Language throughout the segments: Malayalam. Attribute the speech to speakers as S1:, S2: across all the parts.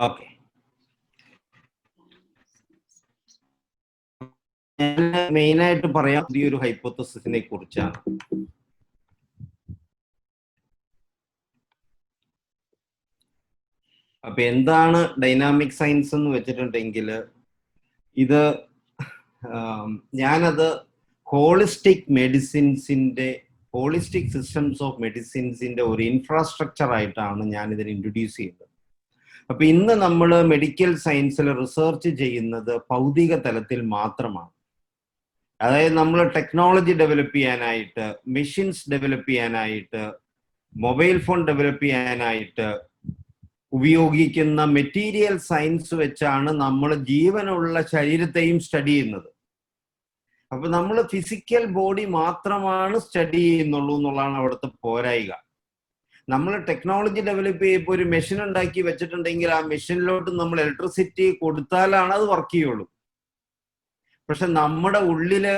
S1: ഓക്കെ, ഞാൻ മെയിനായിട്ട് പറയാം ഈ ഒരു ഹൈപ്പോത്തസിസിനെ കുറിച്ചാണ്. അപ്പൊ എന്താണ് ഡൈനാമിക് സയൻസ് എന്ന് വെച്ചിട്ടുണ്ടെങ്കിൽ, ഇത് ഞാനത് ഹോളിസ്റ്റിക് സിസ്റ്റംസ് ഓഫ് മെഡിസിൻസിന്റെ ഒരു ഇൻഫ്രാസ്ട്രക്ചർ ആയിട്ടാണ് ഞാൻ ഇതിനെ ഇൻട്രൊഡ്യൂസ് ചെയ്യുന്നത്. അപ്പൊ ഇന്ന് നമ്മൾ മെഡിക്കൽ സയൻസിൽ റിസർച്ച് ചെയ്യുന്നത് ഭൗതിക തലത്തിൽ മാത്രമാണ്. അതായത് നമ്മൾ ടെക്നോളജി ഡെവലപ്പ് ചെയ്യാനായിട്ട്, മെഷീൻസ് ഡെവലപ്പ് ചെയ്യാനായിട്ട്, മൊബൈൽ ഫോൺ ഡെവലപ്പ് ചെയ്യാനായിട്ട് ഉപയോഗിക്കുന്ന മെറ്റീരിയൽ സയൻസ് വെച്ചാണ് നമ്മൾ ജീവനുള്ള ശരീരത്തെയും സ്റ്റഡി ചെയ്യുന്നത്. അപ്പൊ നമ്മൾ ഫിസിക്കൽ ബോഡി മാത്രമാണ് സ്റ്റഡി ചെയ്യുന്നുള്ളൂ എന്നുള്ളതാണ് അവിടുത്തെ പോരായിക. നമ്മൾ ടെക്നോളജി ഡെവലപ്പ് ചെയ്യുമ്പോൾ ഒരു മെഷീൻ ഉണ്ടാക്കി വെച്ചിട്ടുണ്ടെങ്കിൽ ആ മെഷീനിലോട്ട് നമ്മൾ ഇലക്ട്രിസിറ്റി കൊടുത്താലാണ് അത് വർക്ക് ചെയ്യുള്ളൂ. പക്ഷെ നമ്മുടെ ഉള്ളില്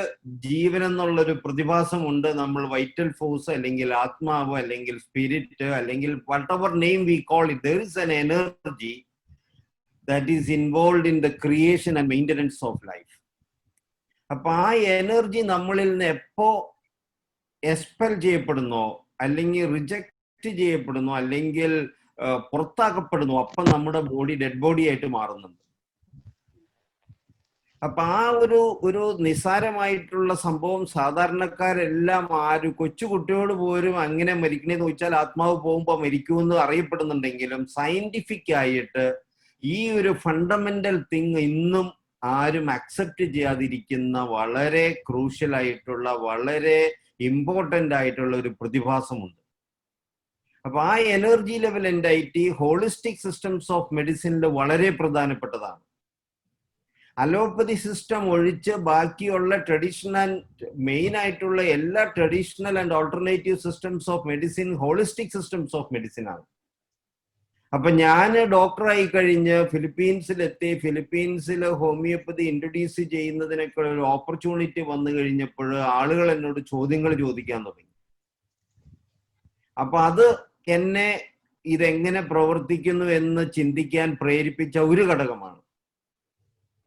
S1: ജീവൻ എന്നുള്ളൊരു പ്രതിഭാസമുണ്ട്. നമ്മൾ വൈറ്റൽ ഫോഴ്സ് അല്ലെങ്കിൽ ആത്മാവ് അല്ലെങ്കിൽ സ്പിരിറ്റ് അല്ലെങ്കിൽ whatever name we call it, there is an energy that is involved in the creation and maintenance of life. അപ്പൊ ആ എനർജി നമ്മളിൽ നിന്ന് എപ്പോ എക്സ്പെൽ ചെയ്യപ്പെടുന്നോ അല്ലെങ്കിൽ റിജക്റ്റ് ചെയ്യപ്പെടുന്നു അല്ലെങ്കിൽ പുറത്താക്കപ്പെടുന്നു, അപ്പം നമ്മുടെ ബോഡി ഡെഡ് ബോഡി ആയിട്ട് മാറുന്നുണ്ട്. അപ്പൊ ആ ഒരു നിസ്സാരമായിട്ടുള്ള സംഭവം സാധാരണക്കാരെല്ലാം കൊച്ചു കുട്ടിയോട് പോലും അങ്ങനെ മരിക്കണേന്ന് ചോദിച്ചാൽ ആത്മാവ് പോകുമ്പോൾ മരിക്കുമെന്ന് അറിയപ്പെടുന്നുണ്ടെങ്കിലും സയന്റിഫിക് ആയിട്ട് ഈ ഒരു ഫണ്ടമെന്റൽ തിങ് ഇന്നും ആരും അക്സെപ്റ്റ് ചെയ്യാതിരിക്കുന്ന വളരെ ക്രൂഷ്യൽ ആയിട്ടുള്ള വളരെ ഇമ്പോർട്ടന്റ് ആയിട്ടുള്ള ഒരു പ്രതിഭാസമുണ്ട്. അപ്പൊ ആ energy level entity holistic systems of മെഡിസിനിൽ വളരെ പ്രധാനപ്പെട്ടതാണ്. അലോപ്പതി സിസ്റ്റം ഒഴിച്ച് ബാക്കിയുള്ള ട്രഡീഷണൽ മെയിൻ ആയിട്ടുള്ള എല്ലാ traditional and alternative systems of medicine holistic systems of medicine ആണ്. അപ്പൊ ഞാൻ ഡോക്ടറായി കഴിഞ്ഞ് ഫിലിപ്പീൻസിലെത്തി. ഫിലിപ്പീൻസിൽ ഹോമിയോപ്പതി ഇൻട്രൊഡ്യൂസ് ചെയ്യുന്നതിനൊക്കെ ഒരു ഓപ്പർച്യൂണിറ്റി വന്നു കഴിഞ്ഞപ്പോൾ ആളുകൾ എന്നോട് ചോദ്യങ്ങൾ ചോദിക്കാൻ തുടങ്ങി. അപ്പൊ അത് എന്നെ ഇതെങ്ങനെ പ്രവർത്തിക്കുന്നു എന്ന് ചിന്തിക്കാൻ പ്രേരിപ്പിച്ച ഒരു ഘടകമാണ്.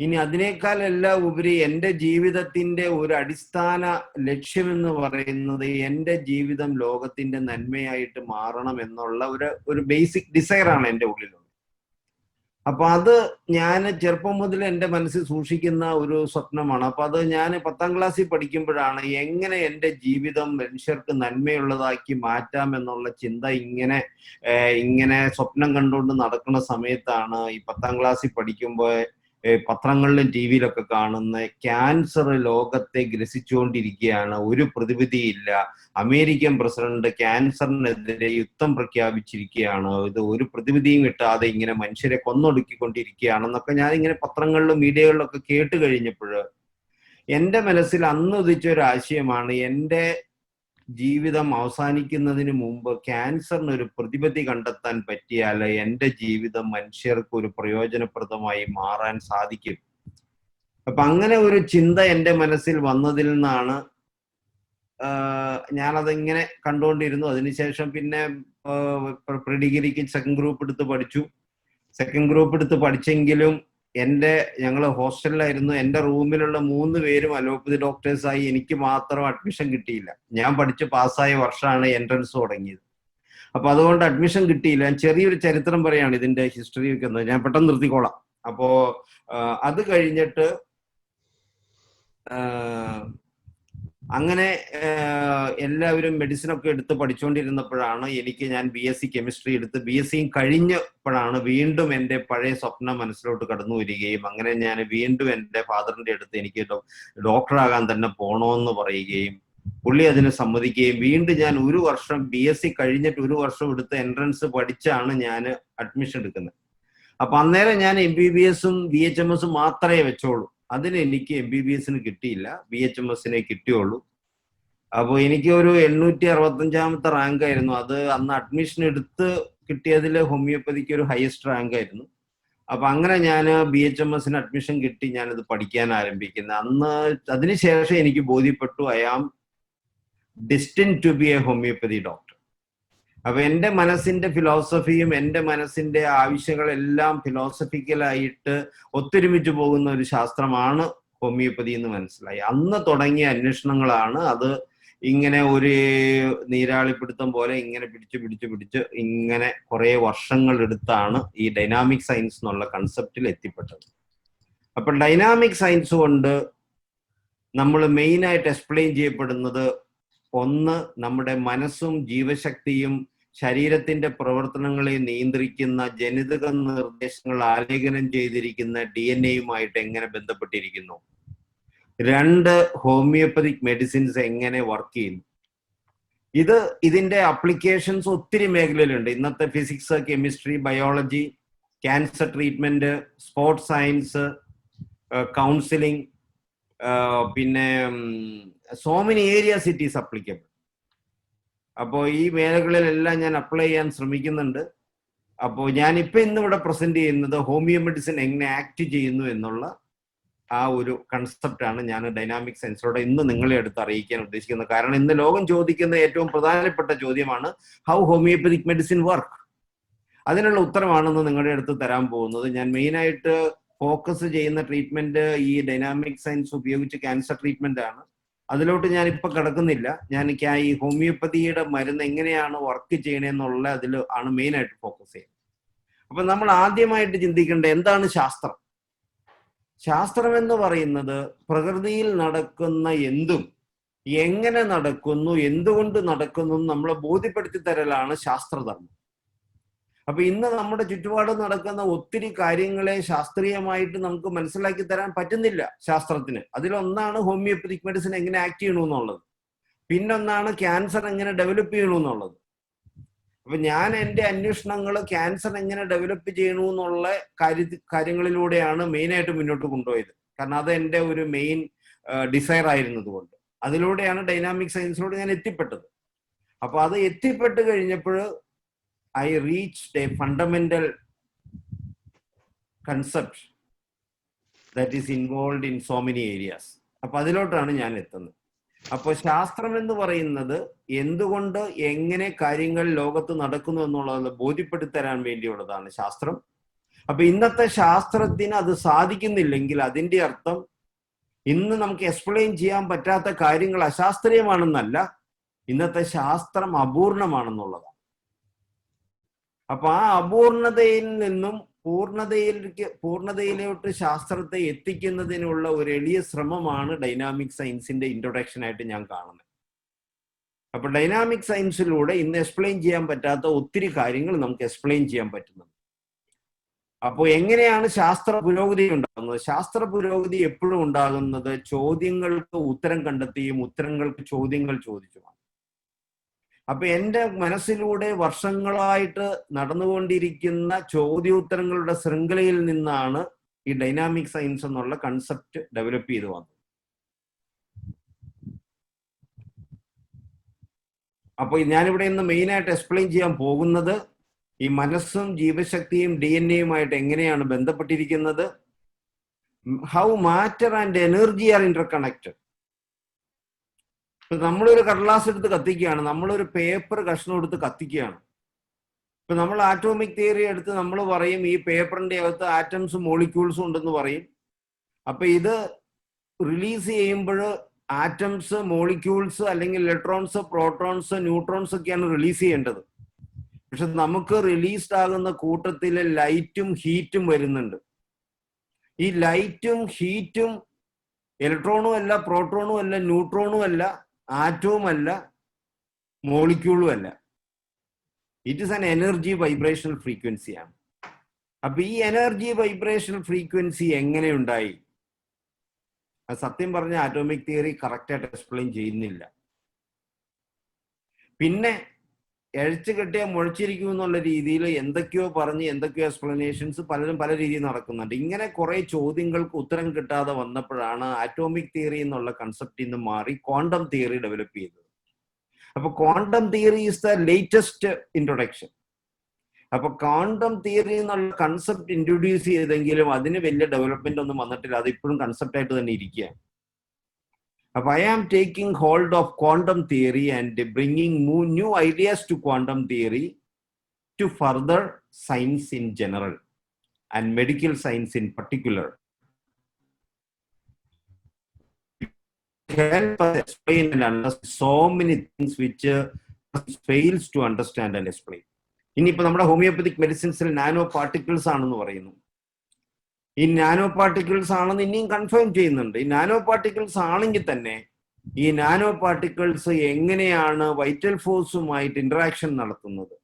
S1: ഇനി അതിനേക്കാളെല്ലാം ഉപരി എൻ്റെ ജീവിതത്തിന്റെ ഒരു അടിസ്ഥാന ലക്ഷ്യമെന്ന് പറയുന്നത് എൻ്റെ ജീവിതം ലോകത്തിന്റെ നന്മയായിട്ട് മാറണം എന്നുള്ള ഒരു ബേസിക് ഡിസയറാണ് എൻ്റെ ഉള്ളിലുള്ളത്. അപ്പൊ അത് ഞാൻ ചെറുപ്പം മുതൽ എൻ്റെ മനസ്സിൽ സൂക്ഷിക്കുന്ന ഒരു സ്വപ്നമാണ്. അപ്പൊ അത് ഞാൻ 10ാം ക്ലാസ്സിൽ പഠിക്കുമ്പോഴാണ് എങ്ങനെ എൻ്റെ ജീവിതം മനുഷ്യർക്ക് നന്മയുള്ളതാക്കി മാറ്റാം എന്നുള്ള ചിന്ത ഇങ്ങനെ സ്വപ്നം കണ്ടുകൊണ്ട് നടക്കുന്ന സമയത്താണ് ഈ 10ാം ക്ലാസ്സിൽ പഠിക്കുമ്പോൾ പത്രങ്ങളിലും ടി വിയിലൊക്കെ കാണുന്ന ക്യാൻസർ ലോകത്തെ ഗ്രസിച്ചുകൊണ്ടിരിക്കുകയാണ്, ഒരു പ്രതിവിധിയില്ല, അമേരിക്കൻ പ്രസിഡന്റ് ക്യാൻസറിനെതിരെ യുദ്ധം പ്രഖ്യാപിച്ചിരിക്കുകയാണ്, ഇത് ഒരു പ്രതിവിധിയും കിട്ടാതെ ഇങ്ങനെ മനുഷ്യരെ കൊന്നൊടുക്കിക്കൊണ്ടിരിക്കുകയാണെന്നൊക്കെ ഞാൻ ഇങ്ങനെ പത്രങ്ങളിലും മീഡിയകളിലൊക്കെ കേട്ട് കഴിഞ്ഞപ്പോൾ എൻ്റെ മനസ്സിൽ അന്ന് ഉദിച്ച ഒരു ആശയമാണ്, എൻ്റെ ജീവിതം അവസാനിക്കുന്നതിന് മുമ്പ് ക്യാൻസറിന് ഒരു പ്രതിവിധി കണ്ടെത്താൻ പറ്റിയാൽ എൻ്റെ ജീവിതം മനുഷ്യർക്ക് ഒരു പ്രയോജനപ്രദമായി മാറാൻ സാധിക്കും. അപ്പൊ അങ്ങനെ ഒരു ചിന്ത എൻ്റെ മനസ്സിൽ വന്നതിൽ നിന്നാണ് ഞാനതിങ്ങനെ കണ്ടുകൊണ്ടിരുന്നു. അതിനുശേഷം പിന്നെ പ്രീ ഡിഗ്രിക്ക് സെക്കൻഡ് ഗ്രൂപ്പ് എടുത്ത് പഠിച്ചെങ്കിലും ഞങ്ങൾ ഹോസ്റ്റലിലായിരുന്നു. എൻ്റെ റൂമിലുള്ള 3 പേരും അലോപ്പതി ഡോക്ടേഴ്സായി. എനിക്ക് മാത്രം അഡ്മിഷൻ കിട്ടിയില്ല. ഞാൻ പഠിച്ച് പാസ്സായ വർഷമാണ് എൻട്രൻസ് തുടങ്ങിയത്. അപ്പൊ അതുകൊണ്ട് അഡ്മിഷൻ കിട്ടിയില്ല. ഞാൻ ചെറിയൊരു ചരിത്രം പറയാണ് ഇതിന്റെ ഹിസ്റ്ററി ഒക്കെ, ഞാൻ പെട്ടെന്ന് നിർത്തിക്കോളാം. അപ്പോ അത് കഴിഞ്ഞിട്ട് അങ്ങനെ എല്ലാവരും മെഡിസിനൊക്കെ എടുത്ത് പഠിച്ചുകൊണ്ടിരുന്നപ്പോഴാണ് ഞാൻ BSc കെമിസ്ട്രി എടുത്ത് BScയും കഴിഞ്ഞപ്പോഴാണ് വീണ്ടും എൻ്റെ പഴയ സ്വപ്നം മനസ്സിലോട്ട് കടന്നു വരികയും അങ്ങനെ ഞാൻ വീണ്ടും എൻ്റെ ഫാദറിന്റെ അടുത്ത് എനിക്ക് ഡോക്ടറാകാൻ തന്നെ പോണോന്ന് പറയുകയും പുള്ളി അതിന് സമ്മതിക്കുകയും വീണ്ടും ഞാൻ ഒരു വർഷം BSc കഴിഞ്ഞിട്ട് ഒരു വർഷം എടുത്ത് എൻട്രൻസ് പഠിച്ചാണ് ഞാൻ അഡ്മിഷൻ എടുക്കുന്നത്. അപ്പൊ അന്നേരം ഞാൻ MBBSഉം BHMSഉം മാത്രമേ വെച്ചോളൂ. അതിന് എനിക്ക് MBBSന് കിട്ടിയില്ല, BHMSനെ കിട്ടിയുള്ളൂ. അപ്പോൾ എനിക്ക് ഒരു 865ാമത്തെ റാങ്ക് ആയിരുന്നു. അത് അന്ന് അഡ്മിഷൻ എടുത്ത് കിട്ടിയതിൽ ഹോമിയോപ്പതിക്ക് ഒരു ഹയസ്റ്റ് റാങ്ക് ആയിരുന്നു. അപ്പൊ അങ്ങനെ ഞാൻ BHMSന് അഡ്മിഷൻ കിട്ടി, ഞാനത് പഠിക്കാൻ ആരംഭിക്കുന്നത്. അതിനുശേഷം എനിക്ക് ബോധ്യപ്പെട്ടു I am destined to be a homeopathy doctor. അപ്പൊ എൻ്റെ മനസ്സിന്റെ ഫിലോസഫിയും എൻ്റെ മനസ്സിന്റെ ആവശ്യങ്ങളെല്ലാം ഫിലോസഫിക്കലായിട്ട് ഒത്തൊരുമിച്ച് പോകുന്ന ഒരു ശാസ്ത്രമാണ് ഹോമിയോപ്പതി എന്ന് മനസ്സിലായി. അന്ന് തുടങ്ങിയ അന്വേഷണങ്ങളാണ് അത് ഇങ്ങനെ ഒരു നീരാളിപ്പിടുത്തം പോലെ ഇങ്ങനെ പിടിച്ച് ഇങ്ങനെ കുറെ വർഷങ്ങൾ എടുത്താണ് ഈ ഡൈനാമിക് സയൻസ് എന്നുള്ള കൺസെപ്റ്റിൽ എത്തിപ്പെട്ടത്. അപ്പൊ ഡൈനാമിക് സയൻസ് കൊണ്ട് നമ്മൾ മെയിനായിട്ട് എക്സ്പ്ലെയിൻ ചെയ്യപ്പെടുന്നത്, ഒന്ന്, നമ്മുടെ മനസ്സും ജീവശക്തിയും ശരീരത്തിന്റെ പ്രവർത്തനങ്ങളെ നിയന്ത്രിക്കുന്ന ജനിതക നിർദ്ദേശങ്ങൾ ആലേഖനം ചെയ്തിരിക്കുന്ന DNA-യുമായിട്ട് എങ്ങനെ ബന്ധപ്പെട്ടിരിക്കുന്നു. രണ്ട്, ഹോമിയോപ്പതിക് മെഡിസിൻസ് എങ്ങനെ വർക്ക് ചെയ്യുന്നു. ഇതിന്റെ അപ്ലിക്കേഷൻസ് ഒത്തിരി മേഖലയിലുണ്ട്. ഇന്നത്തെ physics, chemistry, biology, cancer treatment, sports science, counselling, പിന്നെ so many areas it is applicable. അപ്പോൾ ഈ മേഖലകളിലെല്ലാം ഞാൻ അപ്ലൈ ചെയ്യാൻ ശ്രമിക്കുന്നുണ്ട്. അപ്പോൾ ഞാനിപ്പോൾ ഇന്നിവിടെ പ്രസന്റ് ചെയ്യുന്നത് ഹോമിയോ മെഡിസിൻ എങ്ങനെ ആക്ട് ചെയ്യുന്നു എന്നുള്ള ആ ഒരു കൺസെപ്റ്റാണ് ഞാൻ ഡൈനാമിക് സയൻസിലൂടെ ഇന്ന് നിങ്ങളെ അടുത്ത് അറിയിക്കാൻ ഉദ്ദേശിക്കുന്നത്. കാരണം ഇന്ന് ലോകം ചോദിക്കുന്ന ഏറ്റവും പ്രധാനപ്പെട്ട ചോദ്യമാണ് ഹൗ ഹോമിയോപ്പതിക് മെഡിസിൻ വർക്ക്. അതിനുള്ള ഉത്തരമാണെന്ന് നിങ്ങളുടെ അടുത്ത് തരാൻ പോകുന്നത്. ഞാൻ മെയിനായിട്ട് ഫോക്കസ് ചെയ്യുന്ന ട്രീറ്റ്മെന്റ് ഈ ഡൈനാമിക് സയൻസ് ഉപയോഗിച്ച് ക്യാൻസർ ട്രീറ്റ്മെന്റ് ആണ്. അതിലോട്ട് ഞാൻ ഇപ്പൊ കിടക്കുന്നില്ല. ഞാൻ ഈ ഹോമിയോപ്പതിയുടെ മരുന്ന് എങ്ങനെയാണ് വർക്ക് ചെയ്യണമെന്നുള്ള അതിൽ ആണ് മെയിനായിട്ട് ഫോക്കസ് ചെയ്യുന്നത്. അപ്പൊ നമ്മൾ ആദ്യമായിട്ട് ചിന്തിക്കേണ്ടത് എന്താണ് ശാസ്ത്രം. ശാസ്ത്രം എന്ന് പറയുന്നത് പ്രകൃതിയിൽ നടക്കുന്ന എന്തും എങ്ങനെ നടക്കുന്നു, എന്തുകൊണ്ട് നടക്കുന്നു നമ്മളെ ബോധ്യപ്പെടുത്തി തരലാണ് ശാസ്ത്രധർമ്മം. അപ്പൊ ഇന്ന് നമ്മുടെ ചുറ്റുപാട് നടക്കുന്ന ഒത്തിരി കാര്യങ്ങളെ ശാസ്ത്രീയമായിട്ട് നമുക്ക് മനസ്സിലാക്കി തരാൻ പറ്റുന്നില്ല ശാസ്ത്രത്തിന്. അതിലൊന്നാണ് ഹോമിയോപ്പതിക് മെഡിസിൻ എങ്ങനെ ആക്ട് ചെയ്യണമെന്നുള്ളത്, പിന്നൊന്നാണ് ക്യാൻസർ എങ്ങനെ ഡെവലപ്പ് ചെയ്യണമെന്നുള്ളത്. അപ്പൊ ഞാൻ എൻ്റെ അന്വേഷണങ്ങൾ ക്യാൻസർ എങ്ങനെ ഡെവലപ്പ് ചെയ്യണമെന്നുള്ള കാര്യങ്ങളിലൂടെയാണ് മെയിനായിട്ട് മുന്നോട്ട് കൊണ്ടുപോയത്. കാരണം അത് എൻ്റെ ഒരു മെയിൻ ഡിസയർ ആയിരുന്നത് കൊണ്ട് അതിലൂടെയാണ് ഡൈനാമിക് സയൻസിലൂടെ ഞാൻ എത്തിപ്പെട്ടത്. അപ്പൊ അത് എത്തിപ്പെട്ട് കഴിഞ്ഞപ്പോൾ I reached a fundamental concept that is involved in so many areas. അപ്പൊ അതിലോട്ടാണ് ഞാൻ എത്തുന്നത്. അപ്പോൾ ശാസ്ത്രം എന്ന് പറയുന്നത് എന്തുകൊണ്ട് എങ്ങനെ കാര്യങ്ങൾ ലോകത്ത് നടക്കുന്നു എന്നുള്ളത് ബോധ്യപ്പെടുത്തരാൻ വേണ്ടിയുള്ളതാണ് ശാസ്ത്രം. അപ്പൊ ഇന്നത്തെ ശാസ്ത്രത്തിന് അത് സാധിക്കുന്നില്ലെങ്കിൽ അതിന്റെ അർത്ഥം ഇന്ന് നമുക്ക് എക്സ്പ്ലെയിൻ ചെയ്യാൻ പറ്റാത്ത കാര്യങ്ങൾ അശാസ്ത്രീയമാണെന്നല്ല, ഇന്നത്തെ ശാസ്ത്രം അപൂർണമാണെന്നുള്ളതാണ്. അപ്പൊ ആ അപൂർണതയിൽ നിന്നും പൂർണ്ണതയിലോട്ട് ശാസ്ത്രത്തെ എത്തിക്കുന്നതിനുള്ള ഒരു എളിയ ശ്രമമാണ് ഡൈനാമിക് സയൻസിന്റെ ഇൻട്രൊഡക്ഷൻ ആയിട്ട് ഞാൻ കാണുന്നത്. അപ്പൊ ഡൈനാമിക് സയൻസിലൂടെ ഇന്ന് എക്സ്പ്ലെയിൻ ചെയ്യാൻ പറ്റാത്ത ഒത്തിരി കാര്യങ്ങൾ നമുക്ക് എക്സ്പ്ലെയിൻ ചെയ്യാൻ പറ്റുന്നുണ്ട്. അപ്പോൾ എങ്ങനെയാണ് ശാസ്ത്ര പുരോഗതി ഉണ്ടാകുന്നത്? ശാസ്ത്ര പുരോഗതി എപ്പോഴും ഉണ്ടാകുന്നത് ചോദ്യങ്ങൾക്ക് ഉത്തരം കണ്ടെത്തിയും ഉത്തരങ്ങൾക്ക് ചോദ്യങ്ങൾ ചോദിച്ചുമാണ്. അപ്പൊ എൻ്റെ മനസ്സിലൂടെ വർഷങ്ങളായിട്ട് നടന്നുകൊണ്ടിരിക്കുന്ന ചോദ്യോത്തരങ്ങളുടെ ശൃംഖലയിൽ നിന്നാണ് ഈ ഡൈനാമിക് സയൻസ് എന്നുള്ള കൺസെപ്റ്റ് ഡെവലപ്പ് ചെയ്തു വന്നത്. അപ്പോൾ ഞാനിവിടെ ഇന്ന് മെയിനായിട്ട് എക്സ്പ്ലെയിൻ ചെയ്യാൻ പോകുന്നത് ഈ മനസ്സും ജീവശക്തിയും DNA-യുമായിട്ട് എങ്ങനെയാണ് ബന്ധപ്പെട്ടിരിക്കുന്നത്, how matter and energy are interconnected. ഇപ്പൊ നമ്മളൊരു കടലാസ് എടുത്ത് കത്തിക്കുകയാണ്, നമ്മളൊരു പേപ്പർ കഷ്ണം എടുത്ത് കത്തിക്കുകയാണ്. ഇപ്പൊ നമ്മൾ ആറ്റോമിക് തിയറി എടുത്ത് നമ്മൾ പറയും ഈ പേപ്പറിന്റെ അകത്ത് ആറ്റംസും മോളിക്യൂൾസും ഉണ്ടെന്ന് പറയും. അപ്പൊ ഇത് റിലീസ് ചെയ്യുമ്പോൾ ആറ്റംസ്, മോളിക്യൂൾസ് അല്ലെങ്കിൽ ഇലക്ട്രോൺസ്, പ്രോട്ടോൺസ്, ന്യൂട്രോൺസ് ഒക്കെയാണ് റിലീസ് ചെയ്യേണ്ടത്. പക്ഷെ നമുക്ക് റിലീസ്ഡ് ആകുന്ന കൂട്ടത്തിൽ ലൈറ്റും ഹീറ്റും വരുന്നുണ്ട്. ഈ ലൈറ്റും ഹീറ്റും ഇലക്ട്രോണും അല്ല, പ്രോട്ടോണും അല്ല, ന്യൂട്രോണും അല്ല, ആറ്റവും അല്ല, മോളിക്യൂളും അല്ല. It is an energy vibrational ഫ്രീക്വൻസിയാണ്. അപ്പൊ ഈ എനർജി വൈബ്രേഷണൽ ഫ്രീക്വൻസി എങ്ങനെ ഉണ്ടായി? അത് സത്യം പറഞ്ഞ ആറ്റോമിക് തിയറി കറക്റ്റായിട്ട് എക്സ്പ്ലെയിൻ ചെയ്യുന്നില്ല. പിന്നെ എഴച്ചു കെട്ടിയ മുഴച്ചിരിക്കും എന്നുള്ള രീതിയിൽ എന്തൊക്കെയോ പറഞ്ഞ് എന്തൊക്കെയോ എക്സ്പ്ലനേഷൻസ് പലരും പല രീതിയിൽ നടക്കുന്നുണ്ട്. ഇങ്ങനെ കുറെ ചോദ്യങ്ങൾക്ക് ഉത്തരം കിട്ടാതെ വന്നപ്പോഴാണ് ആറ്റോമിക് തിയറി എന്നുള്ള കൺസെപ്റ്റിൽ നിന്ന് മാറി ക്വാണ്ടം തിയറി ഡെവലപ്പ് ചെയ്തത്. അപ്പൊ quantum theory is the latest introduction. അപ്പൊ ക്വാണ്ടം തിയറി എന്നുള്ള കൺസെപ്റ്റ് ഇൻട്രൊഡ്യൂസ് ചെയ്തെങ്കിലും അതിന് വലിയ ഡെവലപ്മെന്റ് ഒന്നും വന്നിട്ടില്ല. അത് ഇപ്പോഴും കൺസെപ്റ്റ് ആയിട്ട് തന്നെ ഇരിക്കുകയാണ്. അപ്പൊ I am taking hold of quantum theory and bringing new ideas to quantum theory to further science in general and medical science in particular. Help us explain and understand so many things which fails to understand and explain. ഇനിയിപ്പോ നമ്മുടെ ഹോമിയോപ്പതിക് മെഡിസിൻസിൽ നാനോ പാർട്ടിക്കിൾസ് ആണെന്ന് പറയുന്നു. ഈ നാനോ പാർട്ടിക്കിൾസ് ആണെന്ന് ഇനിയും കൺഫേം ചെയ്യുന്നുണ്ട്. ഈ നാനോ പാർട്ടിക്കിൾസ് ആണെങ്കിൽ തന്നെ ഈ നാനോ പാർട്ടിക്കിൾസ് എങ്ങനെയാണ് വൈറ്റൽ ഫോഴ്സുമായിട്ട് ഇന്ററാക്ഷൻ നടത്തുന്നത്,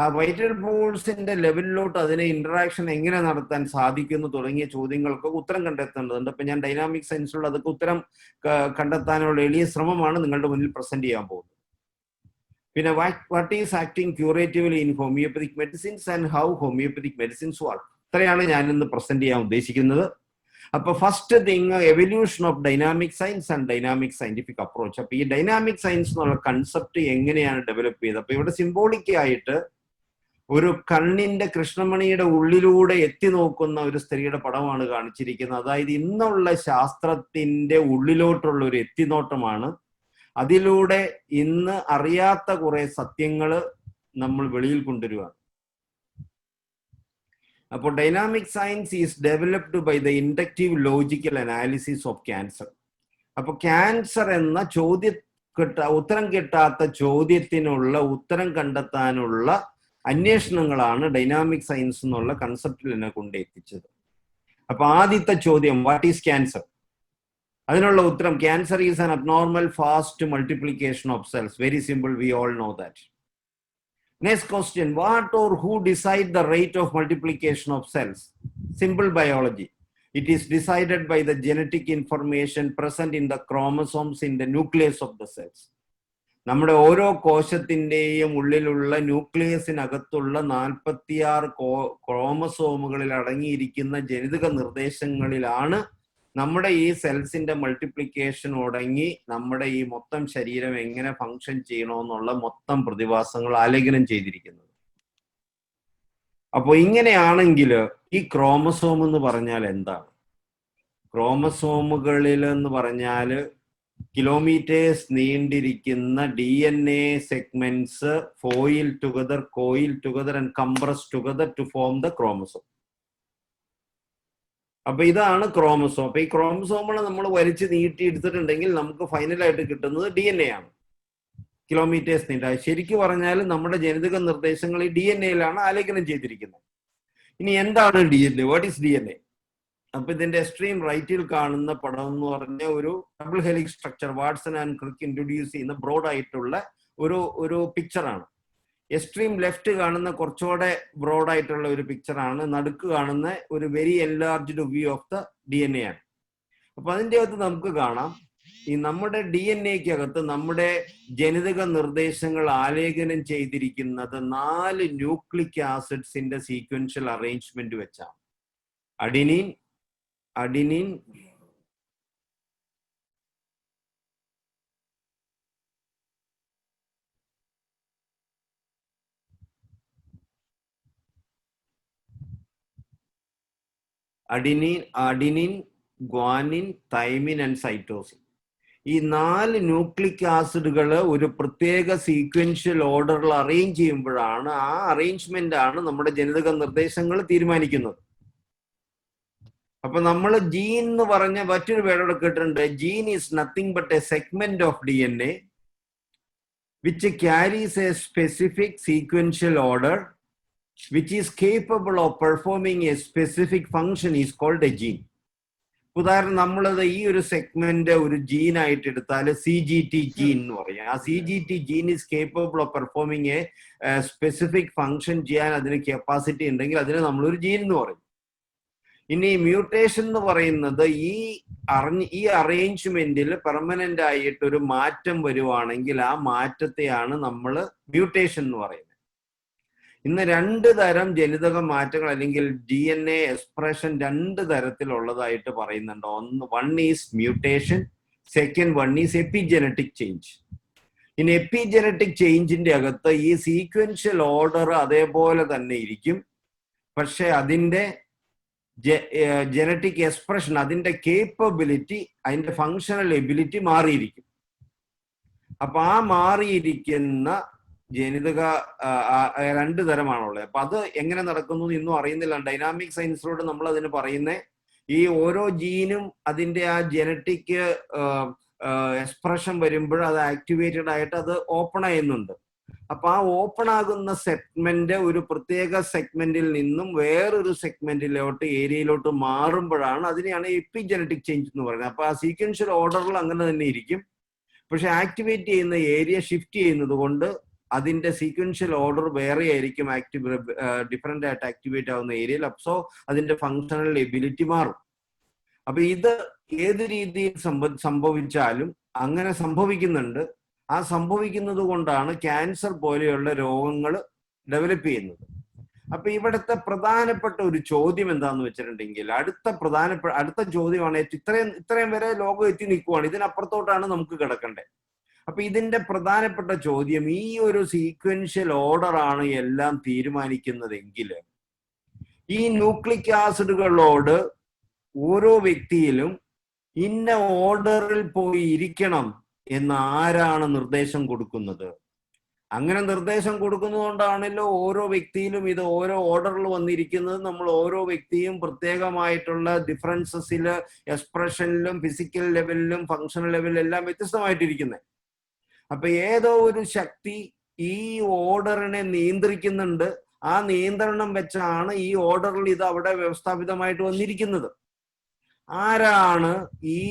S1: ആ വൈറ്റൽ ഫോഴ്സിന്റെ ലെവലിലോട്ട് അതിനെ ഇന്ററാക്ഷൻ എങ്ങനെ നടത്താൻ സാധിക്കുന്നു തുടങ്ങിയ ചോദ്യങ്ങൾക്ക് ഉത്തരം കണ്ടെത്തേണ്ടതുണ്ട്. അപ്പൊ ഞാൻ ഡൈനാമിക് സയൻസിലുള്ള അതൊക്കെ ഉത്തരം കണ്ടെത്താനുള്ള എളിയ ശ്രമമാണ് നിങ്ങളുടെ മുന്നിൽ പ്രസന്റ് ചെയ്യാൻ പോകുന്നത്. പിന്നെ what is acting curatively in homoeopathic medicines and how homoeopathic medicines work, ഇത്രയാണ് ഞാൻ ഇന്ന് പ്രസന്റ് ചെയ്യാൻ ഉദ്ദേശിക്കുന്നത്. അപ്പൊ first thing, evolution of dynamic science and dynamic scientific approach. അപ്പൊ ഈ ഡൈനാമിക് സയൻസ് എന്നുള്ള കൺസെപ്റ്റ് എങ്ങനെയാണ് ഡെവലപ്പ് ചെയ്തത്? അപ്പൊ ഇവിടെ സിംബോളിക് ആയിട്ട് ഒരു കണ്ണിന്റെ കൃഷ്ണമണിയുടെ ഉള്ളിലൂടെ എത്തി നോക്കുന്ന ഒരു സ്ത്രീയുടെ പടമാണ് കാണിച്ചിരിക്കുന്നത്. അതായത് ഇന്നുള്ള ശാസ്ത്രത്തിന്റെ ഉള്ളിലോട്ടുള്ള ഒരു എത്തിനോട്ടമാണ്. അതിലൂടെ ഇന്ന് അറിയാത്ത കുറെ സത്യങ്ങള് നമ്മൾ വെളിയിൽ കൊണ്ടുവരികയാണ്. അപ്പോൾ dynamic science is developed by the inductive logical analysis of cancer. അപ്പൊ ക്യാൻസർ എന്ന ഉത്തരം കിട്ടാത്ത ചോദ്യത്തിനുള്ള ഉത്തരം കണ്ടെത്താനുള്ള അന്വേഷണങ്ങളാണ് ഡൈനാമിക് സയൻസ് എന്നുള്ള കൺസെപ്റ്റിൽ എന്നെ കൊണ്ട് എത്തിച്ചത്. അപ്പൊ ആദ്യത്തെ ചോദ്യം, വാട്ട് ഈസ് ക്യാൻസർ? അതിനുള്ള ഉത്തരം, cancer is an abnormal fast multiplication of cells. Very simple, we all know that. Next question, what or who decide the rate of multiplication of cells? Simple biology. It is decided by the genetic information present in the chromosomes in the nucleus of the cells. നമ്മുടെ ഓരോ കോശത്തിന്റെയും ഉള്ളിലുള്ള ന്യൂക്ലിയസിനകത്തുള്ള 46 ക്രോമസോമുകളിൽ അടങ്ങിയിരിക്കുന്ന ജനിതക നിർദ്ദേശങ്ങളിലാണ് നമ്മുടെ ഈ സെൽസിന്റെ മൾട്ടിപ്ലിക്കേഷൻ തുടങ്ങി നമ്മുടെ ഈ മൊത്തം ശരീരം എങ്ങനെ ഫങ്ഷൻ ചെയ്യണമെന്നുള്ള മൊത്തം പ്രതിഭാസങ്ങൾ ആലേഖനം ചെയ്തിരിക്കുന്നത്. അപ്പൊ ഇങ്ങനെയാണെങ്കിൽ ഈ ക്രോമസോം എന്ന് പറഞ്ഞാൽ എന്താണ്? ക്രോമസോമുകളിൽ എന്ന് പറഞ്ഞാല് കിലോമീറ്റേഴ്സ് നീണ്ടിരിക്കുന്ന DNA segments coil together and compress together to form the chromosome. അപ്പൊ ഇതാണ് ക്രോമസോം. അപ്പൊ ഈ ക്രോമസോമുകൾ നമ്മൾ വലിച്ചു നീട്ടിയെടുത്തിട്ടുണ്ടെങ്കിൽ നമുക്ക് ഫൈനലായിട്ട് കിട്ടുന്നത് DNA ആണ്. കിലോമീറ്റേഴ്സ് നീണ്ടായി ശരിക്കും പറഞ്ഞാൽ നമ്മുടെ ജനിതക നിർദ്ദേശങ്ങൾ ഈ DNA-യിലാണ് ആലേഖനം ചെയ്തിരിക്കുന്നത്. ഇനി എന്താണ് DNA? What is DNA? അപ്പൊ ഇതിന്റെ എക്സ്ട്രീം റൈറ്റിൽ കാണുന്ന പടം എന്ന് പറഞ്ഞ ഒരു double helix structure Watson and Crick introduce ചെയ്യുന്ന ബ്രോഡ് ആയിട്ടുള്ള ഒരു പിക്ചറാണ്. എക്സ്ട്രീം ലെഫ്റ്റ് കാണുന്ന കുറച്ചുകൂടെ ബ്രോഡ് ആയിട്ടുള്ള ഒരു പിക്ചറാണ്. നടുക്ക് കാണുന്ന ഒരു very enlarged view of the DNA ആണ്. അപ്പൊ അതിൻ്റെ അകത്ത് നമുക്ക് കാണാം ഈ നമ്മുടെ DNA-ക്കകത്ത് നമ്മുടെ ജനിതക നിർദ്ദേശങ്ങൾ ആലേഖനം ചെയ്തിരിക്കുന്നത് 4 ന്യൂക്ലിക് ആസിഡ്സിന്റെ സീക്വൻഷ്യൽ അറേഞ്ച്മെന്റ് വെച്ചാണ്. Adenine, guanine, thymine and cytosine. ഈ 4 ന്യൂക്ലിക് ആസിഡുകൾ ഒരു പ്രത്യേക സീക്വൻഷ്യൽ ഓർഡറിൽ അറേഞ്ച് ചെയ്യുമ്പോഴാണ് ആ അറേഞ്ച്മെന്റ് ആണ് നമ്മുടെ ജനിതക നിർദ്ദേശങ്ങൾ തീരുമാനിക്കുന്നത്. അപ്പൊ നമ്മൾ ജീൻ എന്ന് പറഞ്ഞ മറ്റൊരു പേരോടെ കേട്ടിട്ടുണ്ട്. Gene is nothing but a segment of DNA which carries a specific sequential order which is capable of performing a specific function is called a gene. ഉദാഹരണം, നമ്മളത് ഈ ഒരു സെഗ്മെന്റ് ഒരു ജീൻ ആയിട്ട് എടുത്താൽ CGT ജീൻ എന്ന് പറയാം. ആ CGT gene is capable of performing a specific function ചെയ്യാൻ അതിന് കപ്പാസിറ്റി ഉണ്ടെങ്കിൽ അതിനെ നമ്മളൊരു ജീൻ എന്ന് പറയും. ഇനി മ്യൂട്ടേഷൻ എന്ന് പറയുന്നത് ഈ അറേഞ്ച്മെന്റിൽ പെർമനന്റ് ആയിട്ട് ഒരു മാറ്റം വരുവാണെങ്കിൽ ആ മാറ്റത്തെയാണ് നമ്മൾ മ്യൂട്ടേഷൻ എന്ന് പറയുന്നത്. ഇന്ന് 2 തരം ജനിതക മാറ്റങ്ങൾ അല്ലെങ്കിൽ DNA എക്സ്പ്രഷൻ 2 തരത്തിലുള്ളതായിട്ട് പറയുന്നുണ്ട്. One is mutation, second one is epigenetic change. ഇനി എപ്പിജനറ്റിക് ചേഞ്ചിന്റെ അകത്ത് ഈ സീക്വൻഷ്യൽ ഓർഡർ അതേപോലെ തന്നെ ഇരിക്കും. പക്ഷെ അതിന്റെ ജനറ്റിക് എക്സ്പ്രഷൻ, അതിന്റെ കേപ്പബിലിറ്റി, അതിന്റെ ഫങ്ഷണൽ എബിലിറ്റി മാറിയിരിക്കും. അപ്പൊ ആ മാറിയിരിക്കുന്ന ജനിതക രണ്ട് തരമാണുള്ളത്. അപ്പൊ അത് എങ്ങനെ നടക്കുന്നു ഇന്നും അറിയുന്നില്ല. ഡൈനാമിക് സയൻസിലൂടെ നമ്മൾ അതിന് പറയുന്നത് ഈ ഓരോ ജീനും അതിന്റെ ആ ജനറ്റിക് എക്സ്പ്രഷൻ വരുമ്പോൾ അത് ആക്ടിവേറ്റഡ് ആയിട്ട് അത് ഓപ്പൺ ചെയ്യുന്നുണ്ട്. അപ്പൊ ആ ഓപ്പൺ ആകുന്ന സെഗ്മെന്റ് ഒരു പ്രത്യേക സെഗ്മെന്റിൽ നിന്നും വേറൊരു സെഗ്മെന്റിലോട്ട് ഏരിയയിലോട്ട് മാറുമ്പോഴാണ് അതിനെയാണ് എപ്പിജനറ്റിക് ചേഞ്ച് എന്ന് പറയുന്നത്. അപ്പൊ ആ സീക്വൻഷ്യൽ ഓർഡറിൽ അങ്ങനെ തന്നെ ഇരിക്കും. പക്ഷെ ആക്ടിവേറ്റ് ചെയ്യുന്ന ഏരിയ ഷിഫ്റ്റ് ചെയ്യുന്നത് കൊണ്ട് അതിന്റെ സീക്വൻഷ്യൽ ഓർഡർ വേറെ ആയിരിക്കും, ഡിഫറെന്റ് ആയിട്ട് ആക്ടിവേറ്റ് ആവുന്ന ഏരിയയിൽ. സോ അതിന്റെ ഫങ്ഷണൽ എബിലിറ്റി മാറും. അപ്പൊ ഇത് ഏത് രീതിയിൽ സംഭവിച്ചാലും അങ്ങനെ സംഭവിക്കുന്നുണ്ട്. ആ സംഭവിക്കുന്നത് കൊണ്ടാണ് ക്യാൻസർ പോലെയുള്ള രോഗങ്ങൾ ഡെവലപ്പ് ചെയ്യുന്നത്. അപ്പൊ ഇവിടുത്തെ പ്രധാനപ്പെട്ട ഒരു ചോദ്യം എന്താന്ന് വെച്ചിട്ടുണ്ടെങ്കിൽ, അടുത്ത ചോദ്യമാണ്, ഇത്രയും വരെ ലോകം എത്തി നിൽക്കുവാണ്, ഇതിനപ്പുറത്തോട്ടാണ് നമുക്ക് കിടക്കേണ്ടത്. അപ്പൊ ഇതിന്റെ പ്രധാനപ്പെട്ട ചോദ്യം, ഈ ഒരു സീക്വൻഷ്യൽ ഓർഡർ ആണ് എല്ലാം തീരുമാനിക്കുന്നതെങ്കിൽ ഈ ന്യൂക്ലിക് ആസിഡുകളോട് ഓരോ വ്യക്തിയിലും ഇന്ന ഓർഡറിൽ പോയി ഇരിക്കണം എന്ന് ആരാണ് നിർദ്ദേശം കൊടുക്കുന്നത്? അങ്ങനെ നിർദ്ദേശം കൊടുക്കുന്നതുകൊണ്ടാണല്ലോ ഓരോ വ്യക്തിയിലും ഇത് ഓരോ ഓർഡറിൽ വന്നിരിക്കുന്നത്. നമ്മൾ ഓരോ വ്യക്തിയും പ്രത്യേകമായിട്ടുള്ള ഡിഫറൻസസില്, എക്സ്പ്രഷനിലും, ഫിസിക്കൽ ലെവലിലും, ഫങ്ഷണൽ ലെവലിലും എല്ലാം വ്യത്യസ്തമായിട്ടിരിക്കുന്നത്. അപ്പൊ ഏതോ ഒരു ശക്തി ഈ ഓർഡറിനെ നിയന്ത്രിക്കുന്നുണ്ട്. ആ നിയന്ത്രണം വെച്ചാണ് ഈ ഓർഡറിൽ ഇത് അവിടെ വ്യവസ്ഥാപിതമായിട്ട് വന്നിരിക്കുന്നത്. ആരാണ് ഈ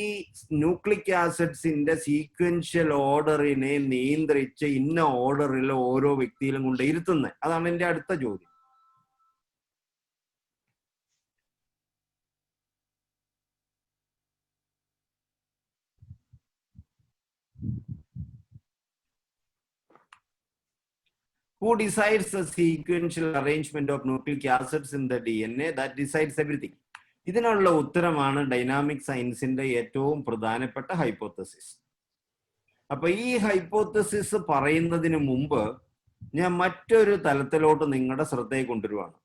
S1: ന്യൂക്ലിക് ആസിഡ്സിന്റെ സീക്വൻഷ്യൽ ഓർഡറിനെ നിയന്ത്രിച്ച് ഇന്ന ഓർഡറിൽ ഓരോ വ്യക്തിയിലും കൊണ്ട് ഇരുത്തുന്നത്? അതാണ് എന്റെ അടുത്ത ചോദ്യം. Who decides the sequential arrangement of nucleic acids in the DNA? That decides everything. ഇതിനുള്ള ഉത്തരമാണ് ഡൈനാമിക് സയൻസിന്റെ ഏറ്റവും പ്രധാനപ്പെട്ട ഹൈപ്പോത്തസിസ്. അപ്പൊ ഈ ഹൈപ്പോത്തസിസ് പറയുന്നതിന് മുമ്പ് ഞാൻ മറ്റൊരു തലത്തിലോട്ട് നിങ്ങളുടെ ശ്രദ്ധയെ കൊണ്ടുവരുവാണ്.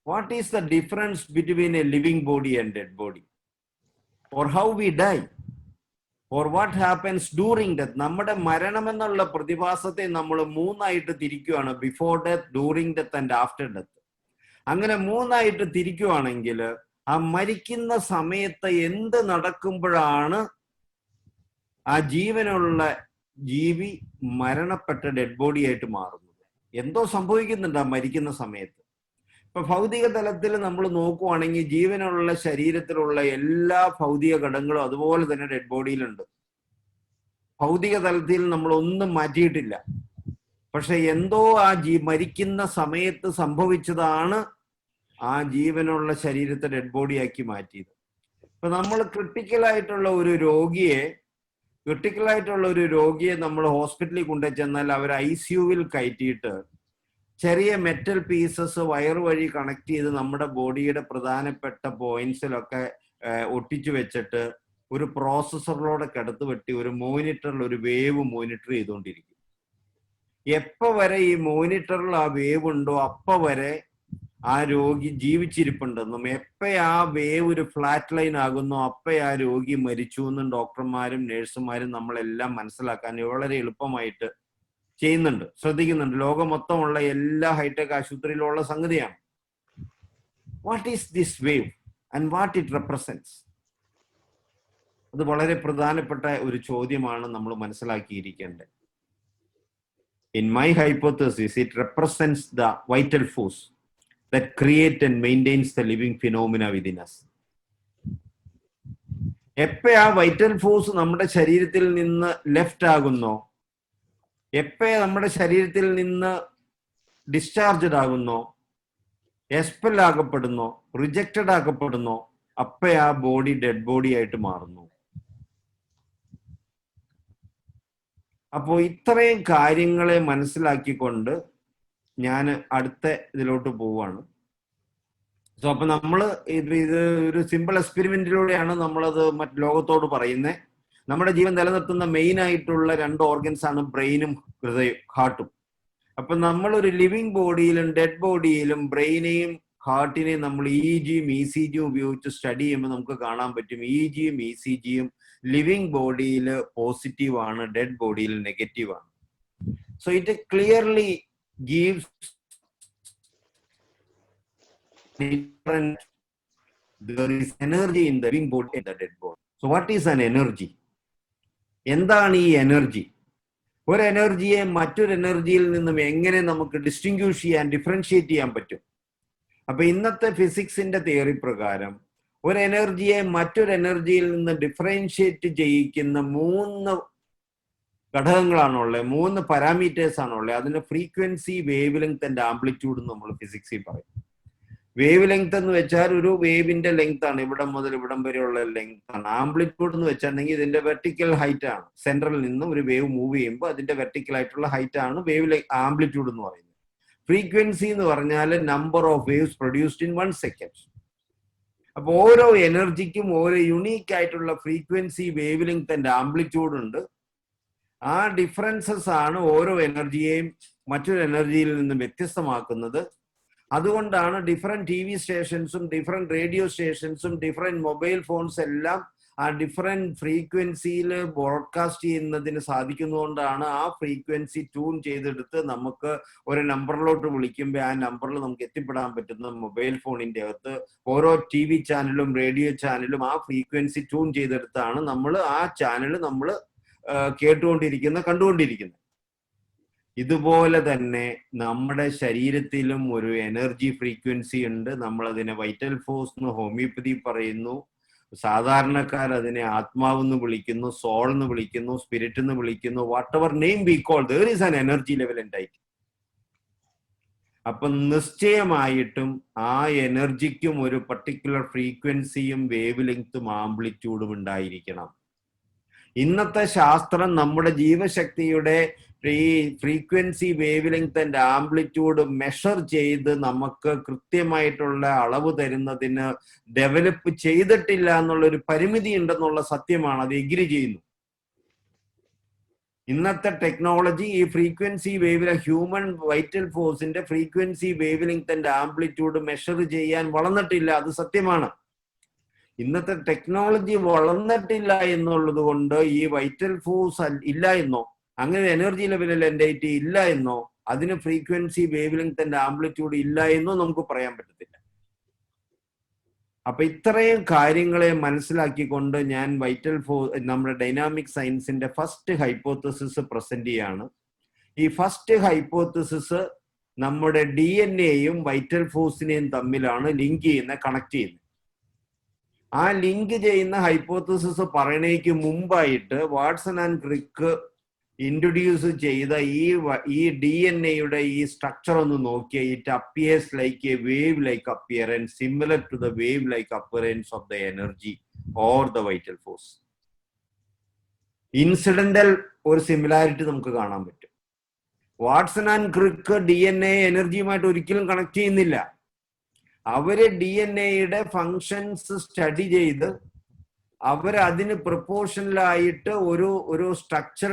S1: What is the difference between a living body and dead body? Or how we die? Or what happens during death? നമ്മുടെ മരണം എന്നുള്ള പ്രതിഭാസത്തെ നമ്മൾ മൂന്നായിട്ട് തിരിക്കുകയാണ്: before death, during death and after death. അങ്ങനെ മൂന്നായിട്ട് തിരിക്കുകയാണെങ്കിൽ ആ മരിക്കുന്ന സമയത്ത് എന്ത് നടക്കുമ്പോഴാണ് ആ ജീവനുള്ള ജീവി മരണപ്പെട്ട ഡെഡ് ബോഡി ആയിട്ട് മാറുന്നത്? എന്തോ സംഭവിക്കുന്നുണ്ട് ആ മരിക്കുന്ന സമയത്ത്. ഇപ്പൊ ഭൗതിക തലത്തിൽ നമ്മൾ നോക്കുവാണെങ്കിൽ ജീവനുള്ള ശരീരത്തിലുള്ള എല്ലാ ഭൗതിക ഘടകങ്ങളും അതുപോലെ തന്നെ ഡെഡ് ബോഡിയിലുണ്ട്. ഭൗതിക തലത്തിൽ നമ്മൾ ഒന്നും മാറ്റിയിട്ടില്ല. പക്ഷെ എന്തോ ആ മരിക്കുന്ന സമയത്ത് സംഭവിച്ചതാണ് ആ ജീവനുള്ള ശരീരത്തെ ഡെഡ് ബോഡിയാക്കി മാറ്റിയത്. ഇപ്പൊ നമ്മൾ ക്രിട്ടിക്കലായിട്ടുള്ള ഒരു രോഗിയെ നമ്മൾ ഹോസ്പിറ്റലിൽ കൊണ്ടുചെന്നാൽ അവർ ICUവിൽ കയറ്റിയിട്ട് ചെറിയ മെറ്റൽ പീസസ് വയറ് വഴി കണക്ട് ചെയ്ത് നമ്മുടെ ബോഡിയുടെ പ്രധാനപ്പെട്ട പോയിന്റ്സിലൊക്കെ ഒട്ടിച്ചു വെച്ചിട്ട് ഒരു പ്രോസസ്സറിലൂടെ കിടത്ത് വെട്ടി ഒരു മോണിറ്ററിൽ ഒരു വേവ് മോണിറ്റർ ചെയ്തുകൊണ്ടിരിക്കും. എപ്പോ വരെ ഈ മോണിറ്ററിൽ ആ വേവ് ഉണ്ടോ അപ്പൊ വരെ ആ രോഗി ജീവിച്ചിരിപ്പുണ്ടെന്നും എപ്പോ ആ വേവ് ഒരു ഫ്ലാറ്റ് ലൈൻ ആകുന്നോ അപ്പൊ ആ രോഗി മരിച്ചു എന്നും ഡോക്ടർമാരും നഴ്സുമാരും നമ്മളെല്ലാം മനസ്സിലാക്കാൻ വളരെ എളുപ്പമായിട്ട് ചെയ്യുന്നുണ്ട്, ശ്രദ്ധിക്കുന്നുണ്ട്. ലോകം മൊത്തമുള്ള എല്ലാ ഹൈടെക് ആശുപത്രിയിലുള്ള സംഗതിയാണ്. What is this wave and what it represents? അത് വളരെ പ്രധാനപ്പെട്ട ഒരു ചോദ്യമാണ് നമ്മൾ മനസ്സിലാക്കിയിരിക്കേണ്ടത്. In my hypothesis, it represents the vital force that creates and maintains the living phenomena within us. എപ്പോ ആ വൈറ്റൽ ഫോഴ്സ് നമ്മുടെ ശരീരത്തിൽ നിന്ന് ലെഫ്റ്റ് ആകുന്നോ, എപ്പോ നമ്മുടെ ശരീരത്തിൽ നിന്ന് ഡിസ്ചാർജഡ് ആകുന്നോ, എക്സ്പെൽ ആക്കപ്പെടുന്നോ, റിജക്റ്റഡ് ആക്കപ്പെടുന്നോ, അപ്പോ ആ ബോഡി ഡെഡ് ബോഡി ആയിട്ട് മാറുന്നു. അപ്പോ ഇത്രയും കാര്യങ്ങളെ മനസ്സിലാക്കിക്കൊണ്ട് ഞാൻ അടുത്ത ഇതിലോട്ട് പോവാണ്. സോ അപ്പൊ നമ്മള് ഇത് ഒരു സിമ്പിൾ എക്സ്പെരിമെന്റിലൂടെയാണ് നമ്മളത് മറ്റു ലോകത്തോട് പറയുന്നത്. നമ്മുടെ ജീവൻ നിലനിർത്തുന്ന മെയിൻ ആയിട്ടുള്ള 2 ഓർഗൻസ് ആണ് ബ്രെയിനും ഹാർട്ടും. അപ്പൊ നമ്മൾ ഒരു ലിവിങ് ബോഡിയിലും ഡെഡ് ബോഡിയിലും ബ്രെയിനെയും ഹാർട്ടിനെയും നമ്മൾ EEGയും ECGയും ഉപയോഗിച്ച് സ്റ്റഡി ചെയ്യുമ്പോൾ നമുക്ക് കാണാൻ പറ്റും EEGയും ECGയും ലിവിങ് ബോഡിയിൽ പോസിറ്റീവ് ആണ്, ഡെഡ് ബോഡിയിൽ നെഗറ്റീവ് ആണ്. So it clearly gives different, there is energy in the living body and the dead body. So what is an energy? എന്താണ് ഈ എനർജി? ഒരു എനർജിയെ മറ്റൊരു എനർജിയിൽ നിന്നും എങ്ങനെ നമുക്ക് ഡിസ്റ്റിങ്ക്വിഷ് ചെയ്യാൻ, ഡിഫറൻഷിയേറ്റ് ചെയ്യാൻ പറ്റും? അപ്പൊ ഇന്നത്തെ ഫിസിക്സിന്റെ തിയറി പ്രകാരം ഒരു എനർജിയെ മറ്റൊരു എനർജിയിൽ നിന്ന് ഡിഫറൻഷിയേറ്റ് ചെയ്യിക്കുന്ന 3 ഘടകങ്ങളാണുള്ളത്, 3 പാരാമീറ്റേഴ്സ് ആണുള്ളത്. അതിന് frequency, wavelength and amplitude നമ്മൾ ഫിസിക്സിൽ പറയും. വേവ് ലെങ്ത് എന്ന് വെച്ചാൽ ഒരു വേവിന്റെ ലെങ്ത് ആണ്, ഇവിടം മുതൽ ഇവിടം വരെയുള്ള ലെങ്ത് ആണ്. ആംപ്ലിറ്റ്യൂഡ് എന്ന് വെച്ചിട്ടുണ്ടെങ്കിൽ ഇതിന്റെ വെർട്ടിക്കൽ ഹൈറ്റ് ആണ്. സെൻട്രലിൽ നിന്ന് ഒരു വേവ് മൂവ് ചെയ്യുമ്പോൾ അതിന്റെ വെർട്ടിക്കൽ ആയിട്ടുള്ള ഹൈറ്റ് ആണ് വേവ് ആംപ്ലിറ്റ്യൂഡ് എന്ന് പറയുന്നത്. ഫ്രീക്വൻസി എന്ന് പറഞ്ഞാൽ number of waves produced in 1 second. അപ്പൊ ഓരോ എനർജിക്കും ഓരോ യുണീക്ക് ആയിട്ടുള്ള frequency, wavelength and amplitude ഉണ്ട്. ആ ഡിഫറൻസസ് ആണ് ഓരോ എനർജിയെയും മറ്റൊരു എനർജിയിൽ നിന്ന് വ്യത്യസ്തമാക്കുന്നത്. അതുകൊണ്ടാണ് ഡിഫറെന്റ് TV സ്റ്റേഷൻസും ഡിഫറെന്റ് റേഡിയോ സ്റ്റേഷൻസും ഡിഫറെന്റ് മൊബൈൽ ഫോൺസ് എല്ലാം ആ ഡിഫറെന്റ് ഫ്രീക്വൻസിയിൽ ബ്രോഡ്കാസ്റ്റ് ചെയ്യുന്നതിന് സാധിക്കുന്നതുകൊണ്ടാണ് ആ ഫ്രീക്വൻസി ട്യൂൺ ചെയ്തെടുത്ത് നമുക്ക് ഒരു നമ്പറിലോട്ട് വിളിക്കുമ്പോൾ ആ നമ്പറിൽ നമുക്ക് എത്തിപ്പെടാൻ പറ്റുന്ന മൊബൈൽ ഫോണിന്റെ അകത്ത് ഓരോ TV ചാനലും റേഡിയോ ചാനലും ആ ഫ്രീക്വൻസി ട്യൂൺ ചെയ്തെടുത്താണ് നമ്മൾ ആ ചാനൽ നമ്മൾ കണ്ടുകൊണ്ടിരിക്കുന്നത്. ഇതുപോലെ തന്നെ നമ്മുടെ ശരീരത്തിലും ഒരു എനർജി ഫ്രീക്വൻസി ഉണ്ട്. നമ്മൾ അതിനെ വൈറ്റൽ ഫോഴ്സ് എന്ന് ഹോമിയോപ്പതി പറയുന്നു. സാധാരണക്കാർ അതിനെ ആത്മാവെന്ന് വിളിക്കുന്നു, സോൾ എന്ന് വിളിക്കുന്നു, സ്പിരിറ്റ് എന്ന് വിളിക്കുന്നു. What ever name we call, there is an energy level and type. അപ്പം നിശ്ചയമായിട്ടും ആ എനർജിക്കും ഒരു പർട്ടിക്കുലർ ഫ്രീക്വൻസിയും വേവ് ലെങ്ത്തും ആംപ്ലിറ്റ്യൂഡും ഉണ്ടായിരിക്കണം. ഇന്നത്തെ ശാസ്ത്രം നമ്മുടെ ജീവശക്തിയുടെ ഈ frequency, wavelength and amplitude measure ചെയ്ത് നമുക്ക് കൃത്യമായിട്ടുള്ള അളവ് തരുന്നതിന് ഡെവലപ്പ് ചെയ്തിട്ടില്ല എന്നുള്ളൊരു പരിമിതി ഉണ്ടെന്നുള്ള സത്യമാണ്. അത് എഗ്രി ചെയ്യുന്നു. ഇന്നത്തെ ടെക്നോളജി ഈ ഫ്രീക്വൻസി വേവ്, ഹ്യൂമൻ വൈറ്റൽ ഫോഴ്സിന്റെ frequency, wavelength and amplitude measure ചെയ്യാൻ വളർന്നിട്ടില്ല. അത് സത്യമാണ്. ഇന്നത്തെ ടെക്നോളജി വളർന്നിട്ടില്ല എന്നുള്ളത് കൊണ്ട് ഈ വൈറ്റൽ ഫോഴ്സ് ഇല്ല എന്നോ, അങ്ങനെ എനർജി ലെവലിൽ എൻറ്റൈറ്റി ഇല്ല എന്നോ, അതിന് frequency, wavelength and amplitude ഇല്ല എന്നോ നമുക്ക് പറയാൻ പറ്റത്തില്ല. അപ്പൊ ഇത്രയും കാര്യങ്ങളെ മനസ്സിലാക്കിക്കൊണ്ട് ഞാൻ വൈറ്റൽ ഫോഴ്സ്, നമ്മുടെ ഡൈനാമിക് സയൻസിന്റെ ഫസ്റ്റ് ഹൈപ്പോത്തസിസ് പ്രസന്റ് ചെയ്യാണ്. ഈ ഫസ്റ്റ് ഹൈപ്പോത്തസിസ് നമ്മുടെ DNA-യും വൈറ്റൽ ഫോഴ്സിനെയും തമ്മിലാണ് ലിങ്ക് ചെയ്യുന്നത്, കണക്ട് ചെയ്യുന്നത്. ആ ലിങ്ക് ചെയ്യുന്ന ഹൈപ്പോത്തസിസ് പറയണേക്ക് മുമ്പായിട്ട് വാട്സൺ ആൻഡ് ക്രിക്ക് ഇൻട്രൊഡ്യൂസ് ചെയ്ത ഈ DNA-യുടെ ഈ സ്ട്രക്ചർ ഒന്ന് നോക്കിയ, it appears like a wave like appearance similar to the wave like appearance of the energy or the vital force. Incidental ഒരു സിമിലാരിറ്റി നമുക്ക് കാണാൻ പറ്റും. വാട്സൺ ആൻഡ് ക്രിക്ക് DNA എനർജിയുമായിട്ട് ഒരിക്കലും കണക്ട് ചെയ്യുന്നില്ല. അവര് DNA-യുടെ ഫങ്ഷൻസ് സ്റ്റഡി ചെയ്ത് അതിന് പ്രൊപ്പോർഷണലായിട്ട് ഒരു സ്ട്രക്ചർ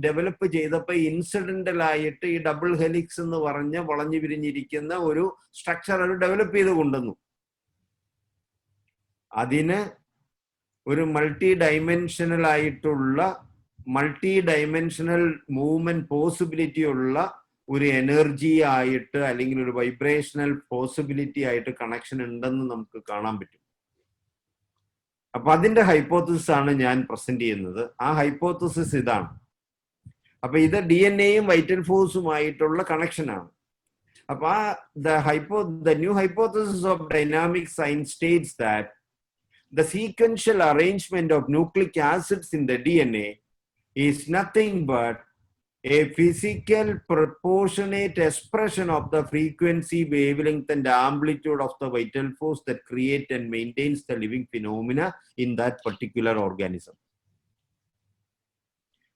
S1: ഡെവലപ്പ് ചെയ്തപ്പോ ഇൻസിഡന്റൽ ആയിട്ട് ഈ ഡബിൾ ഹെലിക്സ് എന്ന് പറഞ്ഞ് വളഞ്ഞു വിരിഞ്ഞിരിക്കുന്ന ഒരു സ്ട്രക്ചർ അവർ ഡെവലപ്പ് ചെയ്ത് കൊണ്ടുവന്നു. അതിന് ഒരു മൾട്ടി ഡൈമെൻഷണൽ മൂവ്മെന്റ് പോസിബിലിറ്റി ഉള്ള ഒരു എനർജി ആയിട്ട് അല്ലെങ്കിൽ ഒരു വൈബ്രേഷണൽ പോസിബിലിറ്റി ആയിട്ട് കണക്ഷൻ ഉണ്ടെന്ന് നമുക്ക് കാണാൻ പറ്റും. അപ്പൊ അതിന്റെ ഹൈപ്പോത്തസിസ് ആണ് ഞാൻ പ്രസന്റ് ചെയ്യുന്നത്. ആ ഹൈപ്പോത്തസിസ് ഇതാണ്. അപ്പൊ ഇത് DNA-യും വൈറ്റൽ ഫോഴ്സുമായിട്ടുള്ള കണക്ഷൻ ആണ്. അപ്പൊ the new hypothesis of dynamic science states that the sequential arrangement of nucleic acids in the DNA is nothing but a physical proportionate expression of the frequency, wavelength and amplitude of the vital force that create and maintains the living phenomena in that particular organism.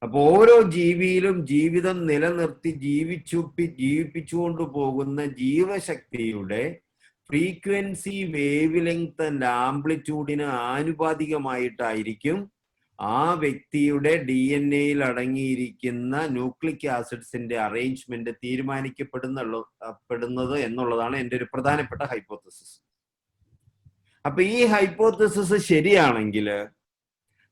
S1: അപ്പൊ ഓരോ ജീവിയിലും ജീവിതം നിലനിർത്തി ജീവിപ്പിച്ചുകൊണ്ട് പോകുന്ന ജീവശക്തിയുടെ ഫ്രീക്വൻസി, വേവ് ലെങ്ത് ആൻഡ് ആംപ്ലിറ്റ്യൂഡിന് ആനുപാതികമായിട്ടായിരിക്കും ആ വ്യക്തിയുടെ DNA-യിൽ അടങ്ങിയിരിക്കുന്ന ന്യൂക്ലിക് ആസിഡ്സിന്റെ അറേഞ്ച്മെന്റ് തീരുമാനിക്കപ്പെടുന്നത് എന്നുള്ളതാണ് എൻ്റെ ഒരു പ്രധാനപ്പെട്ട ഹൈപ്പോത്തസിസ്. അപ്പൊ ഈ ഹൈപ്പോത്തസിസ് ശരിയാണെങ്കിൽ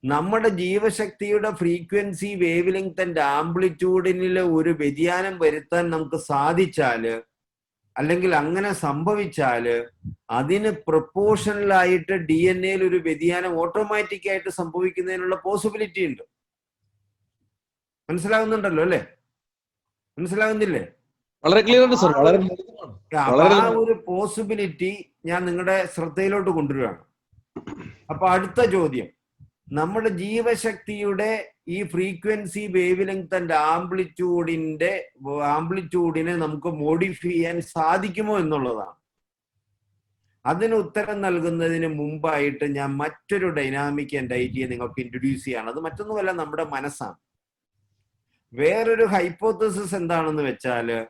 S1: നമ്മുടെ ജീവശക്തിയുടെ ഫ്രീക്വൻസി, വേവ് ലെങ്ത് ആൻഡ് ആംപ്ലിറ്റ്യൂഡിനിൽ ഒരു വ്യതിയാനം വരുത്താൻ നമുക്ക് സാധിച്ചാല്, അല്ലെങ്കിൽ അങ്ങനെ സംഭവിച്ചാല്, അതിന് പ്രൊപ്പോർഷണലായിട്ട് DNA-യിൽ ഒരു വ്യതിയാനം ഓട്ടോമാറ്റിക് ആയിട്ട് സംഭവിക്കുന്നതിനുള്ള പോസിബിലിറ്റി ഉണ്ട്. മനസ്സിലാകുന്നുണ്ടല്ലോ അല്ലെ? മനസ്സിലാകുന്നില്ലേ?
S2: വളരെ ക്ലിയർ ആണ് സർ. വളരെ
S1: ആ ഒരു പോസിബിലിറ്റി ഞാൻ നിങ്ങളുടെ ശ്രദ്ധയിലോട്ട് കൊണ്ടുവരികയാണ്. അപ്പൊ അടുത്ത ചോദ്യം, നമ്മുടെ ജീവശക്തിയുടെ ഈ ഫ്രീക്വൻസി, വേവ് ലെങ്ത് ആൻഡ് ആംപ്ലിറ്റ്യൂഡിനെ നമുക്ക് മോഡിഫൈ ചെയ്യാൻ സാധിക്കുമോ എന്നുള്ളതാണ്. അതിന് ഉത്തരം നൽകുന്നതിന് മുമ്പായിട്ട് ഞാൻ മറ്റൊരു ഡൈനാമിക് ആൻഡ് ഐഡിയ നിങ്ങൾക്ക് ഇൻട്രൊഡ്യൂസ് ചെയ്യാണ്. അത് മറ്റൊന്നുമല്ല, നമ്മുടെ മനസ്സാണ്. വേറൊരു ഹൈപ്പോത്തസിസ് എന്താണെന്ന് വെച്ചാല്,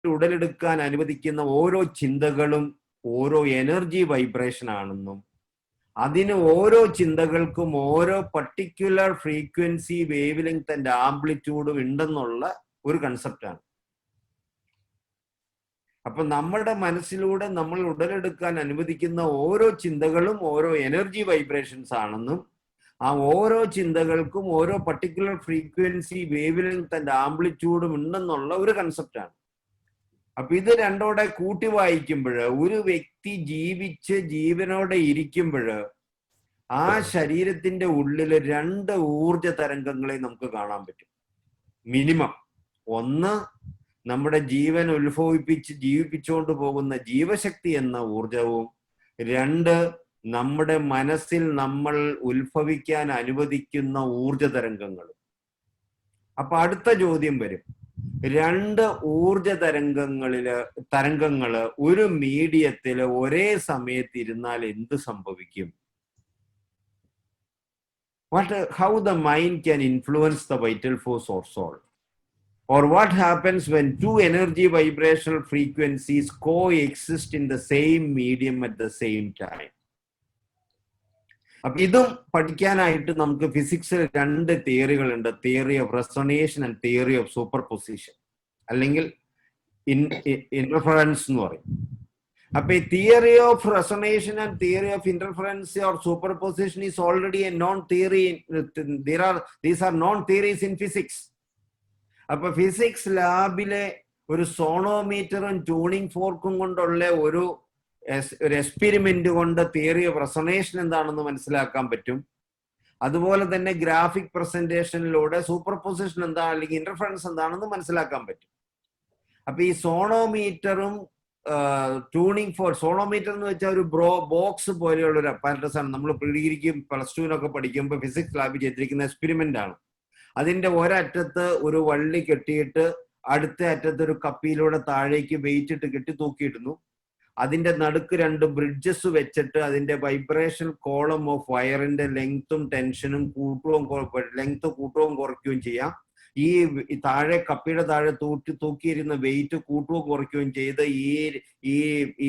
S1: ഉടലെടുക്കാൻ അനുവദിക്കുന്ന ഓരോ ചിന്തകളും ഓരോ എനർജി വൈബ്രേഷൻ ആണെന്നും, അതിന് ഓരോ ചിന്തകൾക്കും ഓരോ particular frequency, wavelength and ആംപ്ലിറ്റ്യൂഡും ഉണ്ടെന്നുള്ള ഒരു കൺസെപ്റ്റാണ്. അപ്പൊ നമ്മുടെ മനസ്സിലൂടെ നമ്മൾ ഉടലെടുക്കാൻ അനുവദിക്കുന്ന ഓരോ ചിന്തകളും ഓരോ എനർജി വൈബ്രേഷൻസ് ആണെന്നും, ആ ഓരോ ചിന്തകൾക്കും ഓരോ particular frequency, wavelength and ആംപ്ലിറ്റ്യൂഡും ഉണ്ടെന്നുള്ള ഒരു കൺസെപ്റ്റാണ്. അപ്പൊ ഇത് രണ്ടോടെ കൂട്ടി വായിക്കുമ്പോൾ, ഒരു വ്യക്തി ജീവിച്ച് ജീവനോടെ ഇരിക്കുമ്പോൾ ആ ശരീരത്തിന്റെ ഉള്ളിൽ 2 ഊർജ തരംഗങ്ങളെ നമുക്ക് കാണാൻ പറ്റും മിനിമം. ഒന്ന്, നമ്മുടെ ജീവൻ ജീവിപ്പിച്ചുകൊണ്ട് പോകുന്ന ജീവശക്തി എന്ന ഊർജവും. 2, നമ്മുടെ മനസ്സിൽ നമ്മൾ ഉത്ഭവിക്കാൻ അനുവദിക്കുന്ന ഊർജ തരംഗങ്ങളും. അപ്പൊ അടുത്ത ചോദ്യം വരും, 2 ഊർജ തരംഗങ്ങള് ഒരു മീഡിയത്തില് ഒരേ സമയത്ത് ഇരുന്നാൽ എന്ത് സംഭവിക്കും? How the mind can influence the vital force or soul? Or what happens when 2 energy vibrational frequencies coexist in the same medium at the same time? അപ്പൊ ഇതും പഠിക്കാനായിട്ട് നമുക്ക് ഫിസിക്സിൽ 2 തിയറികളുണ്ട്. Theory of resonation and theory of superposition, അല്ലെങ്കിൽ ഇന്റർഫറൻസ് എന്ന് പറയും. അപ്പൊ ഈ theory of resonation and theory of interference or superposition is already a known theory. These are known theories in physics. അപ്പൊ ഫിസിക്സ് ലാബിലെ ഒരു സോണോമീറ്ററും ട്യൂണിംഗ് ഫോർക്കും കൊണ്ടുള്ള ഒരു എക്സ്പെരിമെന്റ് കൊണ്ട് തിയറി ഓഫ് റെസൊണേഷൻ എന്താണെന്ന് മനസ്സിലാക്കാൻ പറ്റും. അതുപോലെ തന്നെ ഗ്രാഫിക് പ്രസന്റേഷനിലൂടെ സൂപ്പർ പൊസിഷൻ എന്താണ്, അല്ലെങ്കിൽ ഇന്റർഫറൻസ് എന്താണെന്ന് മനസ്സിലാക്കാൻ പറ്റും. അപ്പൊ ഈ സോണോമീറ്ററും ട്യൂണിംഗ് ഫോർ, സോണോമീറ്റർ എന്ന് വെച്ചാൽ ഒരു ബോക്സ് പോലെയുള്ള ഒരു അപ്പാരറ്റസ് ആണ്. നമ്മൾ പ്രീഡിഗ്രിക്കും +2-നൊക്കെ പഠിക്കുമ്പോൾ ഫിസിക്സ് ലാബിൽ ചെയ്തിരിക്കുന്ന എക്സ്പെരിമെന്റ് ആണ്. അതിന്റെ ഒരറ്റത്ത് ഒരു വള്ളി കെട്ടിയിട്ട് അടുത്ത അറ്റത്ത് ഒരു കപ്പിയിലൂടെ താഴേക്ക് വെയിറ്റ് ഇട്ട് കെട്ടി തൂക്കിയിടുന്നു. അതിന്റെ നടുക്ക് 2 ബ്രിഡ്ജസ് വെച്ചിട്ട് അതിന്റെ വൈബ്രേഷൻ കോളം ഓഫ് വയറിന്റെ ലെങ്ത്തും ടെൻഷനും ലെങ്ത് കൂട്ടുകയും കുറയ്ക്കുകയും ചെയ്യാം. ഈ താഴെ കപ്പിയുടെ താഴെ തൂക്കിയിരുന്ന വെയിറ്റ് കൂട്ടുകയും കുറയ്ക്കുകയും ചെയ്ത്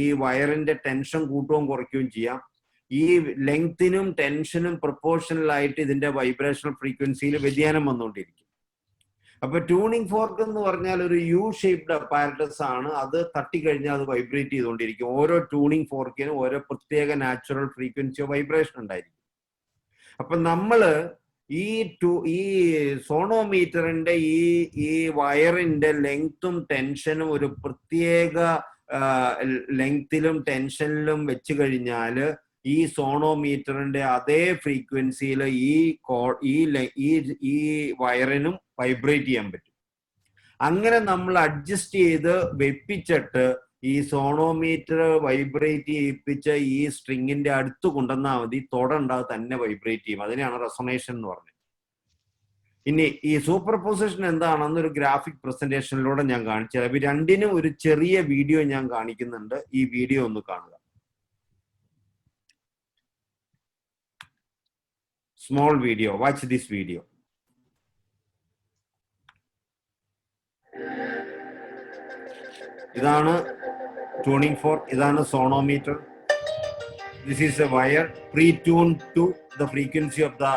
S1: ഈ വയറിന്റെ ടെൻഷൻ കൂട്ടുകയും കുറയ്ക്കുകയും ചെയ്യാം. ഈ ലെങ്തിനും ടെൻഷനും പ്രൊപ്പോർഷണലായിട്ട് ഇതിന്റെ വൈബ്രേഷണൽ ഫ്രീക്വൻസിയിൽ വ്യതിയാനം വന്നുകൊണ്ടിരിക്കും. അപ്പൊ ട്യൂണിംഗ് ഫോർക്ക് എന്ന് പറഞ്ഞാൽ ഒരു യു ഷേപ്ഡ് അപ്പാരറ്റസ് ആണ്. അത് തട്ടിക്കഴിഞ്ഞാൽ അത് വൈബ്രേറ്റ് ചെയ്തുകൊണ്ടിരിക്കും. ഓരോ ട്യൂണിംഗ് ഫോർക്കിനും ഓരോ പ്രത്യേക നാച്ചുറൽ ഫ്രീക്വൻസിയോ വൈബ്രേഷൻ ഉണ്ടായിരിക്കും. അപ്പൊ നമ്മള് ഈ സോണോമീറ്ററിന്റെ ഈ വയറിന്റെ ലെങ്ത്തും ടെൻഷനും ഒരു പ്രത്യേക ലെങ്ത്തിലും ടെൻഷനിലും വെച്ച് കഴിഞ്ഞാല് ഈ സോണോമീറ്ററിന്റെ അതേ ഫ്രീക്വൻസിയിൽ ഈ വയറിനും വൈബ്രേറ്റ് ചെയ്യാൻ പറ്റും. അങ്ങനെ നമ്മൾ അഡ്ജസ്റ്റ് ചെയ്ത് വെപ്പിച്ചിട്ട് ഈ സോണോമീറ്റർ വൈബ്രേറ്റ് ചെയ്യിപ്പിച്ച ഈ സ്ട്രിങ്ങിന്റെ അടുത്ത് കൊണ്ടുവന്നാൽ മതി, തൊടണ്ടാതെ തന്നെ വൈബ്രേറ്റ് ചെയ്യും. അതിനെയാണ് റെസൊണേഷൻ എന്ന് പറഞ്ഞത്. ഇനി ഈ സൂപ്പർ പൊസിഷൻ എന്താണെന്ന് ഒരു ഗ്രാഫിക് പ്രസന്റേഷനിലൂടെ ഞാൻ കാണിച്ചു തരാം. ഇവ രണ്ടിനും ഒരു ചെറിയ വീഡിയോ ഞാൻ കാണിക്കുന്നുണ്ട്. ഈ വീഡിയോ ഒന്ന് കാണുക. Small video, watch this video. ഇതാണ് ട്യൂണിംഗ് ഫോർക്ക്, ഇതാണ് sonometer, This is a wire pre-tuned to the frequency of the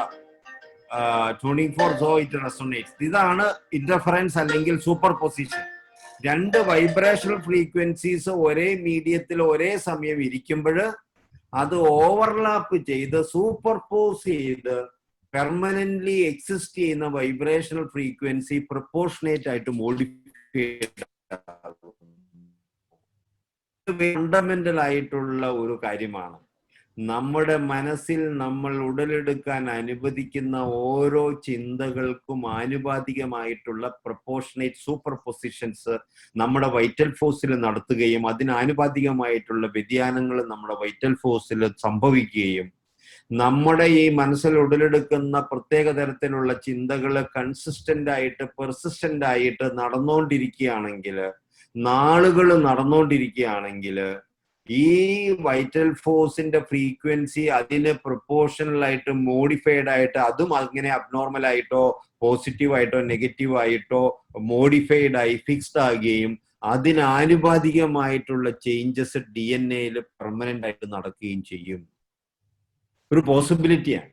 S1: tuning fork, so it resonates. ഇതാണ് ഇന്റർഫറൻസ് അല്ലെങ്കിൽ സൂപ്പർ പൊസിഷൻ. രണ്ട് വൈബ്രേഷണൽ ഫ്രീക്വൻസീസ് ഒരേ മീഡിയത്തിൽ ഒരേ സമയം ഇരിക്കുമ്പോൾ അത് ഓവർലാപ്പ് ചെയ്ത് സൂപ്പർപോസ് ചെയ്ത് പെർമനന്റ്ലി എക്സിസ്റ്റ് ചെയ്യുന്ന വൈബ്രേഷണൽ ഫ്രീക്വൻസി പ്രൊപ്പോർഷനേറ്റ് ആയിട്ട് മോഡിഫൈ ഫണ്ടമെന്റൽ ആയിട്ടുള്ള ഒരു കാര്യമാണ്. നമ്മുടെ മനസ്സിൽ നമ്മൾ ഉടലെടുക്കാൻ അനുവദിക്കുന്ന ഓരോ ചിന്തകൾക്കും ആനുപാതികമായിട്ടുള്ള പ്രൊപ്പോർഷനേറ്റ് സൂപ്പർ പൊസിഷൻസ് നമ്മുടെ വൈറ്റൽ ഫോഴ്സിൽ നടത്തുകയും അതിന് ആനുപാതികമായിട്ടുള്ള വ്യതിയാനങ്ങൾ നമ്മുടെ വൈറ്റൽ ഫോഴ്സിൽ സംഭവിക്കുകയും നമ്മുടെ ഈ മനസ്സിൽ ഉടലെടുക്കുന്ന പ്രത്യേക തരത്തിലുള്ള ചിന്തകൾ കൺസിസ്റ്റന്റ് ആയിട്ട് പെർസിസ്റ്റന്റ് ആയിട്ട് നടന്നുകൊണ്ടിരിക്കുകയാണെങ്കിൽ, നാളുകൾ നടന്നുകൊണ്ടിരിക്കുകയാണെങ്കിൽ, ഈ വൈറ്റൽ ഫോഴ്സിന്റെ ഫ്രീക്വൻസി അതിന് പ്രൊപ്പോർഷണൽ ആയിട്ട് മോഡിഫൈഡ് ആയിട്ട് അതും അങ്ങനെ അബ്നോർമൽ ആയിട്ടോ പോസിറ്റീവ് ആയിട്ടോ നെഗറ്റീവ് ആയിട്ടോ മോഡിഫൈഡ് ആയി ഫിക്സ്ഡ് ആകുകയും അതിന് ആനുപാതികമായിട്ടുള്ള ചേഞ്ചസ് DNA പെർമനന്റ് ആയിട്ട് നടക്കുകയും ചെയ്യും. ഒരു പോസിബിലിറ്റിയാണ്.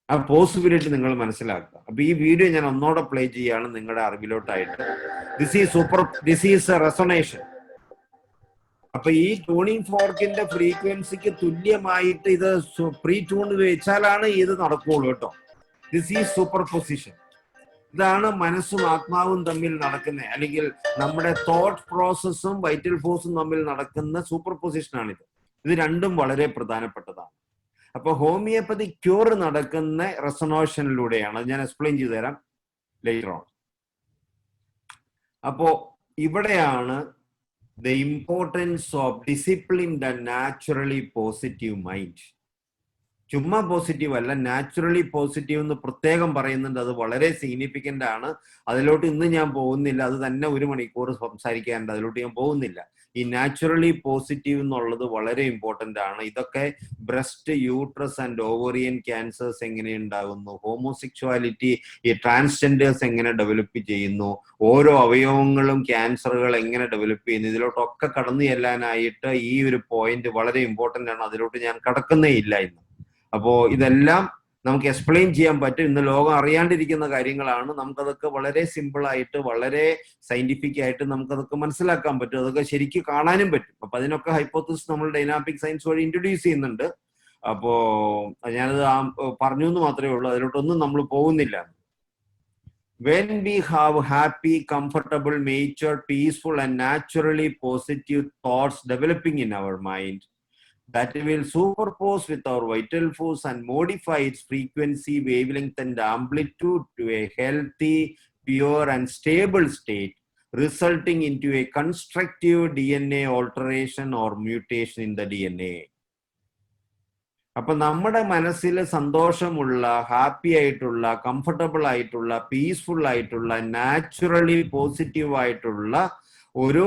S1: ആ പോസിബിലിറ്റി നിങ്ങൾ മനസ്സിലാക്കുക. അപ്പൊ ഈ വീഡിയോ ഞാൻ ഒന്നോടെ പ്ലേ ചെയ്യാണ് നിങ്ങളുടെ അറിവിലോട്ടായിട്ട്. This is റെസൊണേഷൻ. അപ്പൊ ഈ ട്യൂണിങ് ഫോർക്കിന്റെ ഫ്രീക്വൻസിക്ക് തുല്യമായിട്ട് ഇത് പ്രീ ട്യൂൺ വെച്ചാലാണ് ഇത് നടക്കുകയുള്ളൂ കേട്ടോ. This is super position. ഇതാണ് മനസ്സും ആത്മാവും തമ്മിൽ നടക്കുന്ന, അല്ലെങ്കിൽ നമ്മുടെ തോട്ട് പ്രോസസ്സും വൈറ്റൽ ഫോഴ്സും തമ്മിൽ നടക്കുന്ന സൂപ്പർ പൊസിഷനാണിത്. ഇത് രണ്ടും വളരെ പ്രധാനപ്പെട്ടതാണ്. അപ്പൊ ഹോമിയോപ്പതി ക്യൂർ നടക്കുന്ന റെസൊണേഷനിലൂടെയാണ്. ഞാൻ എക്സ്പ്ലെയിൻ ചെയ്തു തരാം ലേറ്റർ ഓൺ. അപ്പോ ഇവിടെയാണ് the importance of disciplined and naturally positive mind. ചുമ്മാ പോസിറ്റീവ് അല്ല, നാച്ചുറലി പോസിറ്റീവ് എന്ന് പ്രത്യേകം പറയുന്നുണ്ട്. അത് വളരെ സിഗ്നിഫിക്കന്റ് ആണ്. അതിലോട്ട് ഇന്ന് ഞാൻ പോകുന്നില്ല. അത് തന്നെ 1 മണിക്കൂർ സംസാരിക്കാനുണ്ട്. അതിലോട്ട് ഞാൻ പോകുന്നില്ല. ഈ നാച്ചുറലി പോസിറ്റീവ് എന്നുള്ളത് വളരെ ഇമ്പോർട്ടന്റ് ആണ്. ഇതൊക്കെ breast, uterus and ovarian cancers എങ്ങനെ ഉണ്ടാകുന്നു, ഹോമോസെക്ഷുവാലിറ്റി, ഈ ട്രാൻസ്ജെൻഡേഴ്സ് എങ്ങനെ ഡെവലപ്പ് ചെയ്യുന്നു, ഓരോ അവയവങ്ങളും ക്യാൻസറുകൾ എങ്ങനെ ഡെവലപ്പ് ചെയ്യുന്നു, ഇതിലോട്ടൊക്കെ കടന്നു ചെല്ലാനായിട്ട് ഈ ഒരു പോയിന്റ് വളരെ ഇമ്പോർട്ടന്റ് ആണ്. അതിലോട്ട് ഞാൻ കടക്കുന്നേ ഇല്ല ഇന്ന്. അപ്പോ ഇതെല്ലാം നമുക്ക് എക്സ്പ്ലെയിൻ ചെയ്യാൻ പറ്റും. ഇന്ന് ലോകം അറിയാണ്ടിരിക്കുന്ന കാര്യങ്ങളാണ്. നമുക്കതൊക്കെ വളരെ സിമ്പിൾ ആയിട്ട് വളരെ സയന്റിഫിക് ആയിട്ട് നമുക്കതൊക്കെ മനസ്സിലാക്കാൻ പറ്റും. അതൊക്കെ ശരിക്കും കാണാനും പറ്റും. അപ്പൊ അതിനൊക്കെ ഹൈപ്പോത്തസിസ് നമ്മൾ ഡൈനാമിക് സയൻസ് വഴി ഇൻട്രൊഡ്യൂസ് ചെയ്യുന്നുണ്ട്. അപ്പോ ഞാനത് പറഞ്ഞു എന്ന് മാത്രമേ ഉള്ളൂ. അതിലോട്ടൊന്നും നമ്മൾ പോകുന്നില്ല. When we have happy, comfortable, mature, peaceful and naturally positive thoughts developing in our mind, that will superpose with our vital force and modify its frequency, wavelength and amplitude to a healthy, pure and stable state, resulting into a constructive DNA alteration or mutation in the DNA. അപ്പൊ നമ്മുടെ മനസ്സിൽ സന്തോഷമുള്ള, ഹാപ്പി ആയിട്ടുള്ള, കംഫർട്ടബിൾ ആയിട്ടുള്ള, പീസ്ഫുൾ ആയിട്ടുള്ള, നാച്ചുറലി പോസിറ്റീവ് ആയിട്ടുള്ള ഒരു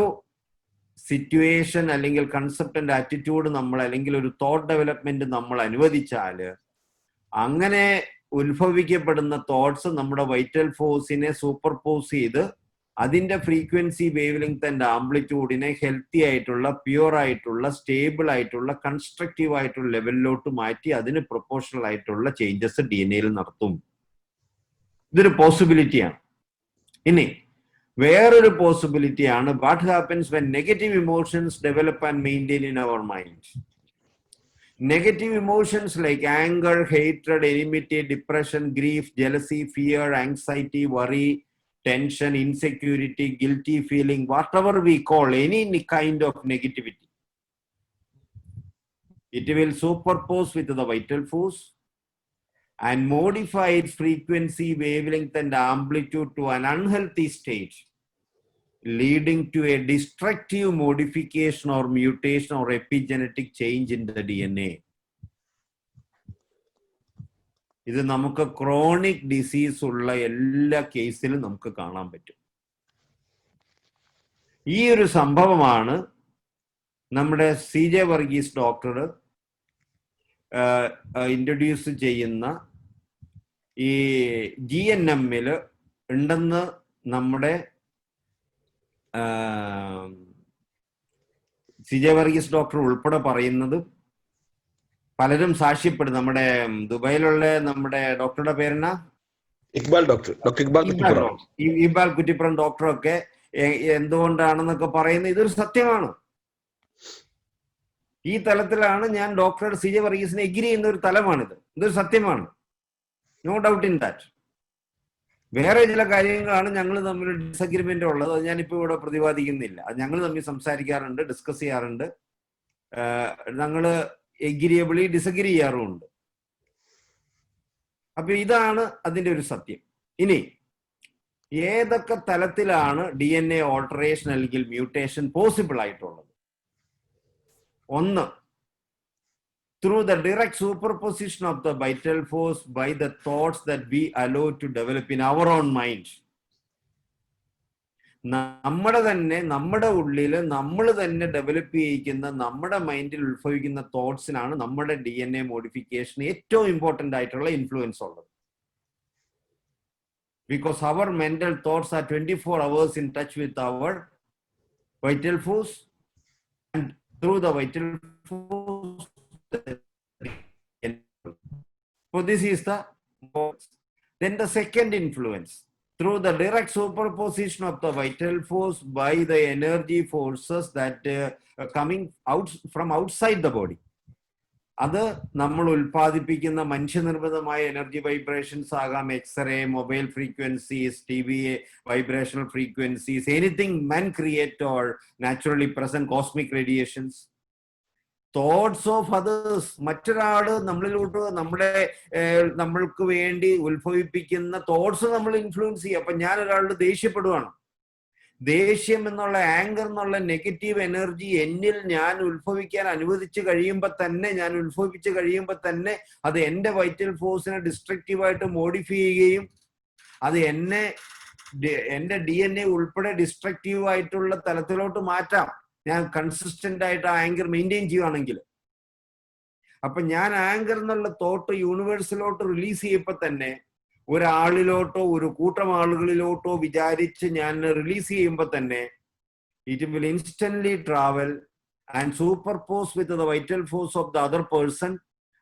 S1: സിറ്റുവേഷൻ അല്ലെങ്കിൽ കൺസെപ്റ്റ് ആൻഡ് ആറ്റിറ്റ്യൂഡ് നമ്മൾ, അല്ലെങ്കിൽ ഒരു തോട്ട് ഡെവലപ്മെന്റ് നമ്മൾ അനുവദിച്ചാല്, അങ്ങനെ ഉത്ഭവിക്കപ്പെടുന്ന തോട്ട്സ് നമ്മുടെ വൈറ്റൽ ഫോഴ്സിനെ സൂപ്പർപോസ് ചെയ്ത് അതിന്റെ ഫ്രീക്വൻസി, വേവ് ലെങ്ത് ആൻഡ് ആംപ്ലിറ്റ്യൂഡിനെ ഹെൽത്തി ആയിട്ടുള്ള, പ്യൂർ ആയിട്ടുള്ള, സ്റ്റേബിൾ ആയിട്ടുള്ള, കൺസ്ട്രക്റ്റീവ് ആയിട്ടുള്ള ലെവലിലോട്ട് മാറ്റി അതിന് പ്രൊപ്പോർഷണൽ ആയിട്ടുള്ള ചേഞ്ചസ് DNA നടത്തും. ഇതൊരു പോസിബിലിറ്റിയാണ്. ഇനി വേറൊരു പോസിബിലിറ്റി ആണ് what happens when negative emotions develop and maintain in our mind. Negative emotions like anger, hatred, enmity, depression, grief, jealousy, fear, anxiety, worry, tension, insecurity, guilty feeling, whatever we call any kind of negativity, it will superpose with the vital force and modify its frequency, wavelength and amplitude to an unhealthy state, leading to a destructive modification or mutation or epigenetic change in the DNA. ഇത് നമുക്ക് ക്രോണിക് ഡിസീസ് ഉള്ള എല്ലാ കേസിലും നമുക്ക് കാണാൻ പറ്റും. ഈ ഒരു സംഭവമാണ് നമ്മുടെ CJ വർഗീസ് ഡോക്ടർ ഇൻട്രൊഡ്യൂസ് ചെയ്യുന്ന ഈ GNM-ൽ ഉണ്ടെന്ന് നമ്മുടെ CJ വർഗീസ് ഡോക്ടർ ഉൾപ്പെടെ പറയുന്നത്, പലരും സാക്ഷ്യപ്പെടും. നമ്മുടെ ദുബായിലുള്ള നമ്മുടെ ഡോക്ടറുടെ പേരെന്നാ,
S2: ഇക്ബാൽ ഡോക്ടർ, ഡോക്ടർ ഇക്ബാൽ കുറ്റിപ്പുറം.
S1: ഇക്ബാൽ കുറ്റിപ്പുറം ഡോക്ടറൊക്കെ എന്തുകൊണ്ടാണെന്നൊക്കെ പറയുന്നത് ഇതൊരു സത്യമാണ്. ഈ തലത്തിലാണ് ഞാൻ ഡോക്ടർ CJ വർഗീസിനെ എഗ്രി ചെയ്യുന്ന ഒരു തലമാണിത്. ഇതൊരു സത്യമാണ്, നോ ഡൗട്ട് ഇൻ ദാറ്റ്. വേറെ ചില കാര്യങ്ങളാണ് ഞങ്ങൾ തമ്മിൽ ഡിസഗ്രിമെന്റ് ഉള്ളത്. അത് ഞാനിപ്പോൾ ഇവിടെ പ്രതിപാദിക്കുന്നില്ല. അത് ഞങ്ങൾ തമ്മിൽ സംസാരിക്കാറുണ്ട്, ഡിസ്കസ് ചെയ്യാറുണ്ട്, ഞങ്ങൾ എഗ്രിയബിളി ഡിസഗ്രി ചെയ്യാറുമുണ്ട്. അപ്പൊ ഇതാണ് അതിന്റെ ഒരു സത്യം. ഇനി ഏതൊക്കെ തലത്തിലാണ് DNA ഓൾട്ടറേഷൻ അല്ലെങ്കിൽ മ്യൂട്ടേഷൻ പോസിബിൾ ആയിട്ടുള്ളത്? ഒന്ന്, through the direct superposition of the vital force by the thoughts that we allow to develop in our own mind. നമ്മുടെ ഉള്ളിൽ നമ്മൾ തന്നെ ഡെവലപ്പ് ചെയ്യിക്കുന്ന, നമ്മുടെ മൈൻഡിൽ ഉത്ഭവിക്കുന്ന തോട്ട്സിനാണ് നമ്മുടെ DNA മോഡിഫിക്കേഷൻ ഏറ്റവും ഇമ്പോർട്ടൻ്റ് ആയിട്ടുള്ള ഇൻഫ്ലുവൻസ് ഉള്ളത്. Because our mental thoughts are 24 hours in touch with our vital force, and through the vital force, so this is the box. Then the second influence, through the direct superposition of the vital force by the energy forces that coming out from outside the body. അത് നമ്മൾ ഉൽപ്പാദിപ്പിക്കുന്ന മനുഷ്യനിർമ്മിതമായ എനർജി വൈബ്രേഷൻസ് ആകാം, X ray, mobile frequencies, TV vibrational frequencies, anything man create or naturally present cosmic radiations. Thoughts of others, മറ്റൊരാള് നമ്മളിലോട്ട് നമ്മൾക്ക് വേണ്ടി ഉത്ഭവിപ്പിക്കുന്ന തോട്ട്സ് നമ്മൾ ഇൻഫ്ലുവൻസ് ചെയ്യുക. അപ്പൊ ഞാൻ ഒരാളോട് ദേഷ്യപ്പെടുവാണ്, ദേഷ്യം എന്നുള്ള, ആങ്കർ എന്നുള്ള നെഗറ്റീവ് എനർജി എന്നിൽ ഞാൻ ഉത്ഭവിക്കാൻ അനുവദിച്ചു കഴിയുമ്പോൾ തന്നെ അത് എൻ്റെ വൈറ്റൽ ഫോഴ്സിനെ ഡിസ്ട്രക്റ്റീവായിട്ട് മോഡിഫൈ ചെയ്യുകയും അത് എൻ്റെ DNA ഉൾപ്പെടെ ഡിസ്ട്രക്റ്റീവ് ആയിട്ടുള്ള തലത്തിലോട്ട് മാറ്റാം, ഞാൻ കൺസിസ്റ്റന്റ് ആയിട്ട് ആ ആങ്കർ മെയിൻറ്റെയിൻ ചെയ്യുകയാണെങ്കിൽ. അപ്പൊ ഞാൻ ആങ്കർ എന്നുള്ള തോട്ട് യൂണിവേഴ്സിലോട്ട് റിലീസ് ചെയ്യപ്പോൾ തന്നെ, ഒരാളിലോട്ടോ ഒരു കൂട്ടം ആളുകളിലോട്ടോ വിചാരിച്ച് ഞാൻ റിലീസ് ചെയ്യുമ്പോൾ തന്നെ, it will instantly travel and superpose with the vital force of the other person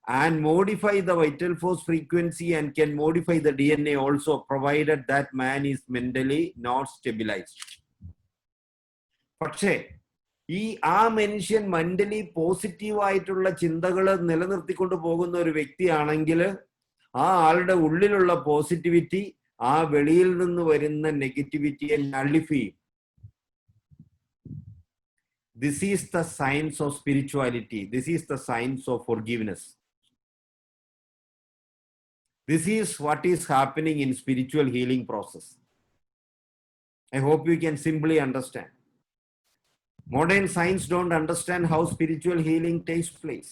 S1: and modify the vital force frequency and can modify the DNA also, provided that man is mentally not stabilized. പക്ഷേ ആ മനുഷ്യൻ മെന്റലി പോസിറ്റീവ് ആയിട്ടുള്ള ചിന്തകൾ നിലനിർത്തിക്കൊണ്ട് പോകുന്ന ഒരു വ്യക്തിയാണെങ്കിൽ ആ ആളുടെ ഉള്ളിലുള്ള പോസിറ്റിവിറ്റി ആ വെളിയിൽ നിന്ന് വരുന്ന നെഗറ്റിവിറ്റിയെ നള്ളിഫൈ ചെയ്യും. This is the science of spirituality. This is the science of forgiveness. This is what is happening in spiritual healing process. I hope you can simply understand. Modern science don't understand how spiritual healing takes place.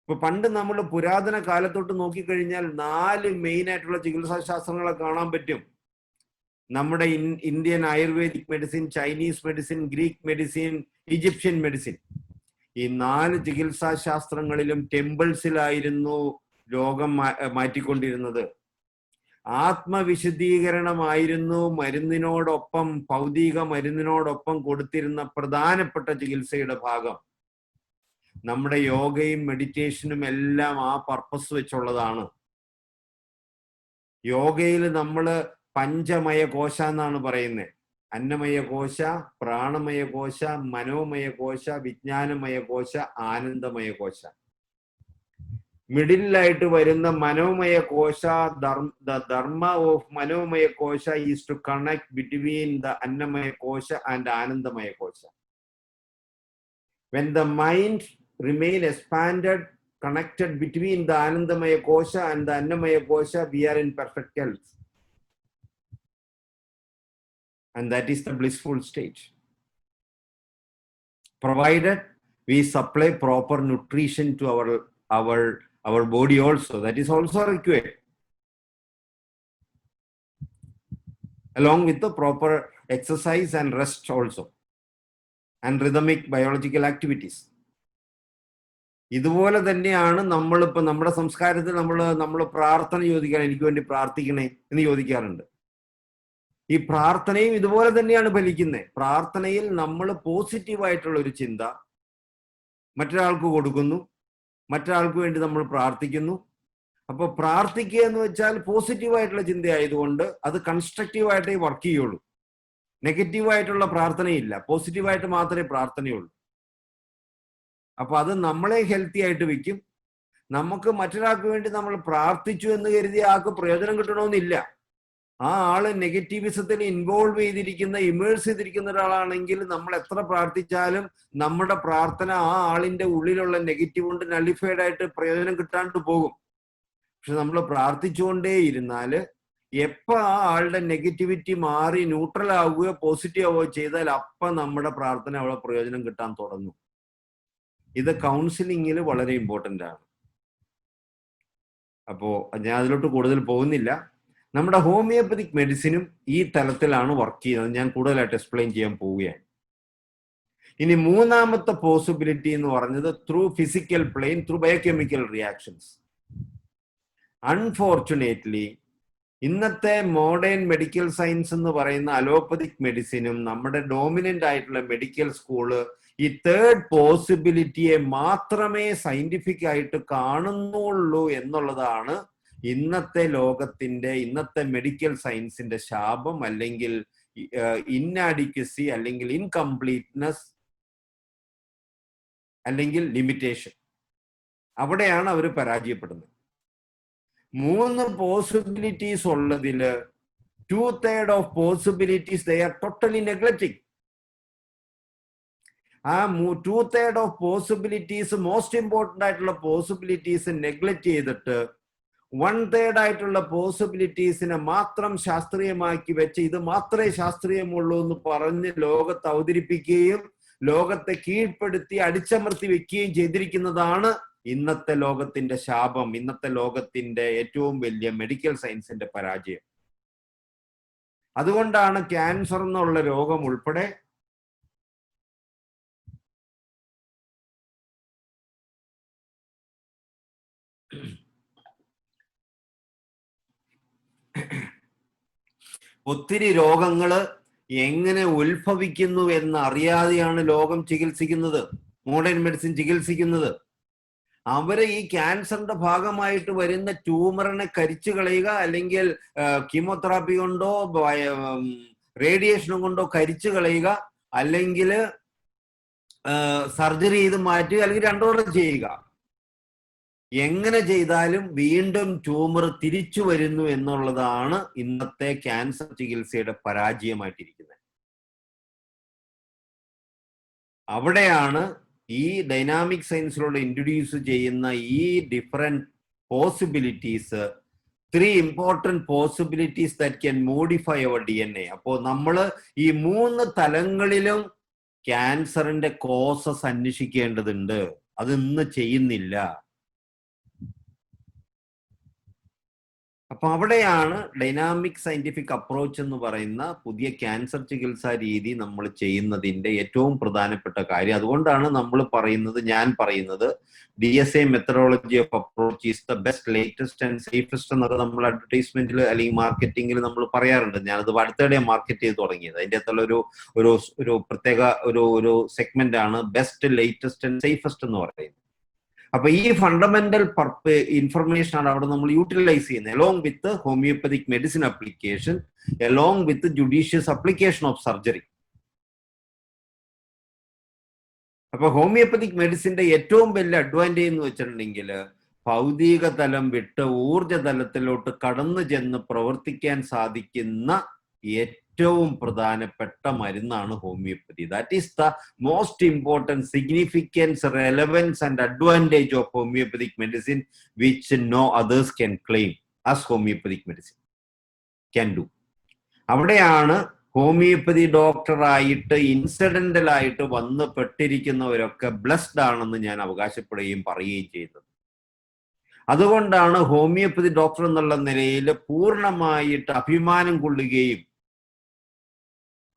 S1: ഇപ്പൊ പണ്ട് നമ്മൾ പുരാതന കാലത്തോട്ട് നോക്കിക്കഴിഞ്ഞാൽ 4 മെയിൻ ആയിട്ടുള്ള ചികിത്സാ ശാസ്ത്രങ്ങളെ കാണാൻ പറ്റും. നമ്മുടെ Indian ayurvedic medicine, Chinese medicine, Greek medicine, Egyptian medicine. ഈ 4 ചികിത്സാ ശാസ്ത്രങ്ങളിലും ടെമ്പിൾസിലായിരുന്നു രോഗം മാറ്റിക്കൊണ്ടിരുന്നത്. ആത്മവിശുദ്ധീകരണമായിരുന്നു മരുന്നിനോടൊപ്പം, ഭൗതിക മരുന്നിനോടൊപ്പം കൊടുത്തിരുന്ന പ്രധാനപ്പെട്ട ചികിത്സയുടെ ഭാഗം. നമ്മുടെ യോഗയും മെഡിറ്റേഷനും എല്ലാം ആ പർപ്പസ് വെച്ചുള്ളതാണ്. യോഗയിൽ നമ്മൾ പഞ്ചമയ കോശ എന്നാണ് പറയുന്നത്. അന്നമയ കോശ, പ്രാണമയ കോശ, മനോമയ കോശ, വിജ്ഞാനമയ കോശ, ആനന്ദമയ കോശ. മിഡിലായിട്ട് വരുന്ന മനോമയ കോശ, the dharma of മനോമയ കോശ is to connect between the annamaya kosha and anandamaya kosha. When the mind remain expanded, connected between the anandamaya kosha and the annamaya kosha, we are in perfect health, and that is the blissful state, provided we supply proper nutrition to our body also. That is also required, along with the proper exercise and rest also, and rhythmic biological activities. ഇതുപോലെ തന്നെയാണ് നമ്മളിപ്പോൾ നമ്മുടെ സംസ്കാരത്തിൽ നമ്മൾ പ്രാർത്ഥന ചോദിക്കാൻ, എനിക്ക് വേണ്ടി പ്രാർത്ഥിക്കണേ എന്ന് ചോദിക്കാറുണ്ട്. ഈ പ്രാർത്ഥനയും ഇതുപോലെ തന്നെയാണ് ഫലിക്കുന്നത്. പ്രാർത്ഥനയിൽ നമ്മൾ പോസിറ്റീവായിട്ടുള്ള ഒരു ചിന്ത മറ്റൊരാൾക്ക് കൊടുക്കുന്നു, മറ്റൊരാൾക്ക് വേണ്ടി നമ്മൾ പ്രാർത്ഥിക്കുന്നു. അപ്പോൾ പ്രാർത്ഥിക്കുക എന്ന് വെച്ചാൽ പോസിറ്റീവായിട്ടുള്ള ചിന്തയായതുകൊണ്ട് അത് കൺസ്ട്രക്റ്റീവായിട്ടേ വർക്ക് ചെയ്യുള്ളൂ. നെഗറ്റീവായിട്ടുള്ള പ്രാർത്ഥനയില്ല, പോസിറ്റീവായിട്ട് മാത്രമേ പ്രാർത്ഥനയുള്ളൂ. അപ്പൊ അത് നമ്മളെ ഹെൽത്തി ആയിട്ട് വെക്കും. നമുക്ക് മറ്റൊരാൾക്ക് വേണ്ടി നമ്മൾ പ്രാർത്ഥിച്ചു എന്ന് കരുതി ആൾക്ക് പ്രയോജനം കിട്ടണമെന്നില്ല. ആ ആള് നെഗറ്റീവിസത്തിൽ ഇൻവോൾവ് ചെയ്തിരിക്കുന്ന, ഇമേഴ്സ് ചെയ്തിരിക്കുന്ന ഒരാളാണെങ്കിൽ നമ്മൾ എത്ര പ്രാർത്ഥിച്ചാലും നമ്മുടെ പ്രാർത്ഥന ആ ആളിന്റെ ഉള്ളിലുള്ള നെഗറ്റീവ് കൊണ്ട് നള്ളിഫൈഡ് ആയിട്ട് പ്രയോജനം കിട്ടാണ്ട് പോകും. പക്ഷെ നമ്മൾ പ്രാർത്ഥിച്ചുകൊണ്ടേ ഇരുന്നാല് എപ്പോൾ ആ ആളുടെ നെഗറ്റിവിറ്റി മാറി ന്യൂട്രൽ ആവുകയോ പോസിറ്റീവ് ആവുകയോ ചെയ്താൽ അപ്പം നമ്മുടെ പ്രാർത്ഥന അവിടെ പ്രയോജനം കിട്ടാൻ തുടങ്ങും. ഇത് കൗൺസിലിങ്ങിൽ വളരെ ഇമ്പോർട്ടൻ്റ് ആണ്. അപ്പോൾ ഞാൻ അതിലോട്ട് കൂടുതൽ പോകുന്നില്ല. നമ്മുടെ ഹോമിയോപ്പതിക് മെഡിസിനും ഈ തലത്തിലാണ് വർക്ക് ചെയ്യുന്നത്. ഞാൻ കൂടുതലായിട്ട് എക്സ്പ്ലെയിൻ ചെയ്യാൻ പോവുകയാണ്. ഇനി മൂന്നാമത്തെ പോസിബിലിറ്റി എന്ന് പറഞ്ഞത് through physical plane, through biochemical reactions. Unfortunately ഇന്നത്തെ മോഡേൺ മെഡിക്കൽ സയൻസ് എന്ന് പറയുന്ന അലോപ്പതിക് മെഡിസിനും നമ്മുടെ ഡോമിനന്റ് ആയിട്ടുള്ള മെഡിക്കൽ സ്കൂള് ഈ തേർഡ് പോസിബിലിറ്റിയെ മാത്രമേ സയന്റിഫിക് ആയിട്ട് കാണുന്നുള്ളൂ എന്നുള്ളതാണ് ഇന്നത്തെ ലോകത്തിന്റെ, ഇന്നത്തെ മെഡിക്കൽ സയൻസിന്റെ ശാപം, അല്ലെങ്കിൽ ഇൻആഡിക്വസി, അല്ലെങ്കിൽ ഇൻകംപ്ലീറ്റ്നെസ്, അല്ലെങ്കിൽ ലിമിറ്റേഷൻ. അവിടെയാണ് അവർ പരാജയപ്പെടുന്നത്. 3 പോസിബിലിറ്റീസ് ഉള്ളതില് 2/3 of possibilities they are totally neglecting. ആ 2/3 ഓഫ് പോസിബിലിറ്റീസ്, മോസ്റ്റ് ഇമ്പോർട്ടൻ്റ് ആയിട്ടുള്ള പോസിബിലിറ്റീസ് നെഗ്ലക്റ്റ് ചെയ്തിട്ട് 1/3 ആയിട്ടുള്ള പോസിബിലിറ്റീസിനെ മാത്രം ശാസ്ത്രീയമാക്കി വെച്ച് ഇത് മാത്രമേ ശാസ്ത്രീയമുള്ളൂ എന്ന് പറഞ്ഞ് ലോകത്ത് അവതരിപ്പിക്കുകയും ലോകത്തെ കീഴ്പ്പെടുത്തി അടിച്ചമർത്തി വെക്കുകയും ചെയ്തിരിക്കുന്നതാണ് ഇന്നത്തെ ലോകത്തിന്റെ ശാപം, ഇന്നത്തെ ലോകത്തിന്റെ ഏറ്റവും വലിയ മെഡിക്കൽ സയൻസിന്റെ പരാജയം. അതുകൊണ്ടാണ് ക്യാൻസർ എന്നുള്ള രോഗം ഉൾപ്പെടെ ഒത്തിരി രോഗങ്ങള് എങ്ങനെ ഉത്ഭവിക്കുന്നു എന്ന് അറിയാതെയാണ് ലോകം ചികിത്സിക്കുന്നത്, മോഡേൺ മെഡിസിൻ ചികിത്സിക്കുന്നത്. അവര് ഈ ക്യാൻസറിന്റെ ഭാഗമായിട്ട് വരുന്ന ട്യൂമറിനെ കരിച്ചു കളയുക, അല്ലെങ്കിൽ കീമോതെറാപ്പി കൊണ്ടോ റേഡിയേഷനും കൊണ്ടോ കരിച്ചു കളയുക, അല്ലെങ്കിൽ സർജറി ചെയ്ത് മാറ്റുക, അല്ലെങ്കിൽ രണ്ടോടെ ചെയ്യുക. എങ്ങനെ ചെയ്താലും വീണ്ടും ട്യൂമർ തിരിച്ചു വരുന്നു എന്നുള്ളതാണ് ഇന്നത്തെ ക്യാൻസർ ചികിത്സയുടെ പരാജയമായിട്ടിരിക്കുന്നത്. അവിടെയാണ് ഈ ഡൈനാമിക് സയൻസിലൂടെ ഇൻട്രൊഡ്യൂസ് ചെയ്യുന്ന ഈ different possibilities, 3 important possibilities that can modify our DNA. അപ്പോൾ നമ്മൾ ഈ 3 തലങ്ങളിലും ക്യാൻസറിന്റെ കോസസ് അന്വേഷിക്കേണ്ടതുണ്ട്. അത് ഇന്ന് ചെയ്യുന്നില്ല. അപ്പൊ അവിടെയാണ് ഡൈനാമിക് സയന്റിഫിക് അപ്രോച്ച് എന്ന് പറയുന്ന പുതിയ ക്യാൻസർ ചികിത്സാ രീതി നമ്മൾ ചെയ്യുന്നതിന്റെ ഏറ്റവും പ്രധാനപ്പെട്ട കാര്യം. അതുകൊണ്ടാണ് നമ്മൾ പറയുന്നത്, ഞാൻ പറയുന്നത്, DSA methodology of approach is the best, latest and safest എന്നൊക്കെ നമ്മൾ അഡ്വർടൈസ്മെന്റിൽ അല്ലെങ്കിൽ മാർക്കറ്റിംഗിൽ നമ്മൾ പറയാറുണ്ട്. ഞാനത് അടുത്തിടെ മാർക്കറ്റ് ചെയ്ത് തുടങ്ങിയത്. അതിൻ്റെ അകത്തുള്ള ഒരു പ്രത്യേക ഒരു സെഗ്മെന്റ് ആണ് ബെസ്റ്റ്, ലേറ്റസ്റ്റ് ആൻഡ് സേഫസ്റ്റ് എന്ന് പറയുന്നത്. അപ്പൊ ഈ ഫണ്ടമെന്റൽ ഇൻഫർമേഷൻ ആണ് അവിടെ നമ്മൾ യൂട്ടിലൈസ് ചെയ്യുന്നത്, along with homoeopathic medicine application, along with judicious application of surgery. അപ്പൊ ഹോമിയോപ്പതിക് മെഡിസിന്റെ ഏറ്റവും വലിയ അഡ്വാൻറ്റേജ് എന്ന് വെച്ചിട്ടുണ്ടെങ്കിൽ ഭൗതിക തലം വിട്ട് ഊർജ തലത്തിലോട്ട് കടന്നു ചെന്ന് പ്രവർത്തിക്കാൻ സാധിക്കുന്ന ഏറ്റവും പ്രധാനപ്പെട്ട മരുന്നാണ് homeopathy. That is the most important significance, relevance and advantage of homeopathic medicine which no others can claim as homeopathic medicine can do. അവിടെയാണ് ഹോമിയോപ്പതി ഡോക്ടറായിട്ട് ഇൻസിഡന്റൽ ആയിട്ട് വന്ന് പെട്ടിരിക്കുന്നവരൊക്കെ ബ്ലെസ്ഡ് ആണെന്ന് ഞാൻ അവകാശപ്പെടുകയും പറയുകയും ചെയ്തത്. അതുകൊണ്ടാണ് ഹോമിയോപ്പതി ഡോക്ടർ എന്നുള്ള നിലയിൽ പൂർണ്ണമായിട്ട് അഭിമാനം കൊള്ളുകയും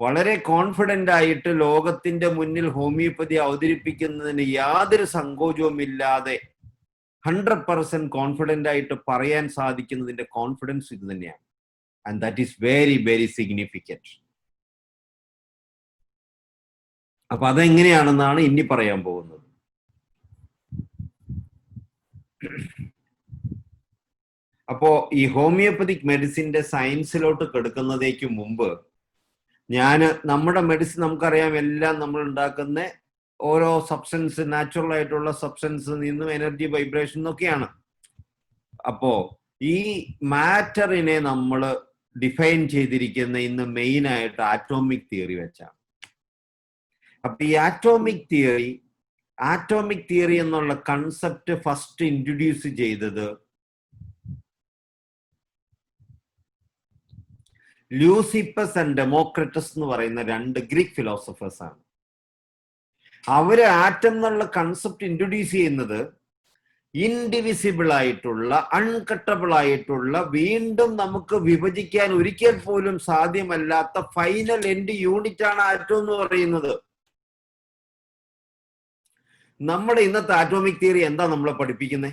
S1: വളരെ കോൺഫിഡന്റ് ആയിട്ട് ലോകത്തിന്റെ മുന്നിൽ ഹോമിയോപ്പതി അവതരിപ്പിക്കുന്നതിന് യാതൊരു സങ്കോചവുമില്ലാതെ 100% കോൺഫിഡന്റ് ആയിട്ട് പറയാൻ സാധിക്കുന്നതിന്റെ കോൺഫിഡൻസ് ഇത് തന്നെയാണ്. and that is very, very significant. അപ്പൊ അതെങ്ങനെയാണെന്നാണ് ഇനി പറയാൻ പോകുന്നത്. അപ്പോ ഈ ഹോമിയോപ്പതിക് മെഡിസിന്റെ സയൻസിലോട്ട് കടക്കുന്നതേക്ക് മുമ്പ് നമ്മുടെ മെഡിസിൻ നമുക്കറിയാം, എല്ലാം നമ്മൾ ഉണ്ടാക്കുന്ന ഓരോ സബ്സ്റ്റൻസ്, നാച്ചുറൽ ആയിട്ടുള്ള സബ്സ്റ്റൻസിൽ നിന്നും എനർജി, വൈബ്രേഷൻ എന്നൊക്കെയാണ്. അപ്പോ ഈ മാറ്ററിനെ നമ്മൾ ഡിഫൈൻ ചെയ്തിരിക്കുന്ന ഇന്ന് മെയിൻ ആയിട്ട് ആറ്റോമിക് തിയറി വെച്ചാണ്. അപ്പൊ ഈ ആറ്റോമിക് തിയറി എന്നുള്ള കൺസെപ്റ്റ് ഫസ്റ്റ് ഇൻട്രൊഡ്യൂസ് ചെയ്തത് ലൂസിപ്പസ് ആൻഡ് ഡെമോക്രിറ്റസ് എന്ന് പറയുന്ന രണ്ട് ഗ്രീക്ക് ഫിലോസഫേഴ്സ് ആണ്. അവര് ആറ്റം എന്നുള്ള കൺസെപ്റ്റ് ഇൻട്രൊഡ്യൂസ് ചെയ്യുന്നത് ഇൻഡിവിസിബിൾ ആയിട്ടുള്ള, അൺകട്ടബിൾ ആയിട്ടുള്ള, വീണ്ടും നമുക്ക് വിഭജിക്കാൻ ഒരിക്കൽ പോലും സാധ്യമല്ലാത്ത ഫൈനൽ എൻഡ് യൂണിറ്റ് ആണ് ആറ്റം എന്ന് പറയുന്നത്. നമ്മുടെ ഇന്നത്തെ ആറ്റോമിക് തിയറി എന്താ നമ്മളെ പഠിപ്പിക്കുന്നത്?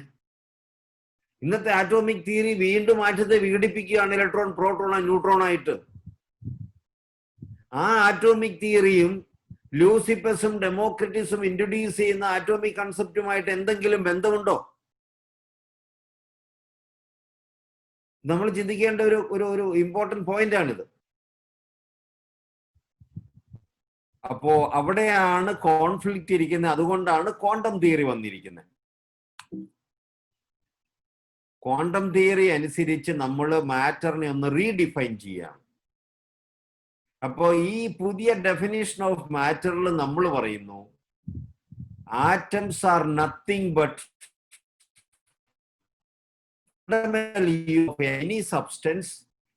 S1: ഇന്നത്തെ ആറ്റോമിക് തിയറി വീണ്ടും ആറ്റത്തെ വിഘടിപ്പിക്കുകയാണ് ഇലക്ട്രോൺ, പ്രോട്ടോൺ, ന്യൂട്രോൺ ആയിട്ട്. ആ ആറ്റോമിക് തിയറിയും ലൂസിപ്പസും ഡെമോക്രിറ്റസും ഇൻട്രൊഡ്യൂസ് ചെയ്യുന്ന ആറ്റോമിക് കൺസെപ്റ്റുമായിട്ട് എന്തെങ്കിലും ബന്ധമുണ്ടോ? നമ്മൾ ചിന്തിക്കേണ്ട ഒരു ഇമ്പോർട്ടന്റ് പോയിന്റ് ആണിത്. അപ്പോ അവിടെയാണ് കോൺഫ്ലിക്റ്റ് ഇരിക്കുന്നത്. അതുകൊണ്ടാണ് ക്വാണ്ടം തിയറി വന്നിരിക്കുന്നത്. ക്വാണ്ടം തിയറി അനുസരിച്ച് നമ്മൾ മാറ്ററിനെ ഒന്ന് റീഡിഫൈൻ ചെയ്യാണ്. അപ്പോ ഈ പുതിയ ഡെഫിനിഷൻ ഓഫ് മാറ്ററിൽ നമ്മൾ പറയുന്നു, atoms are nothing but of any substance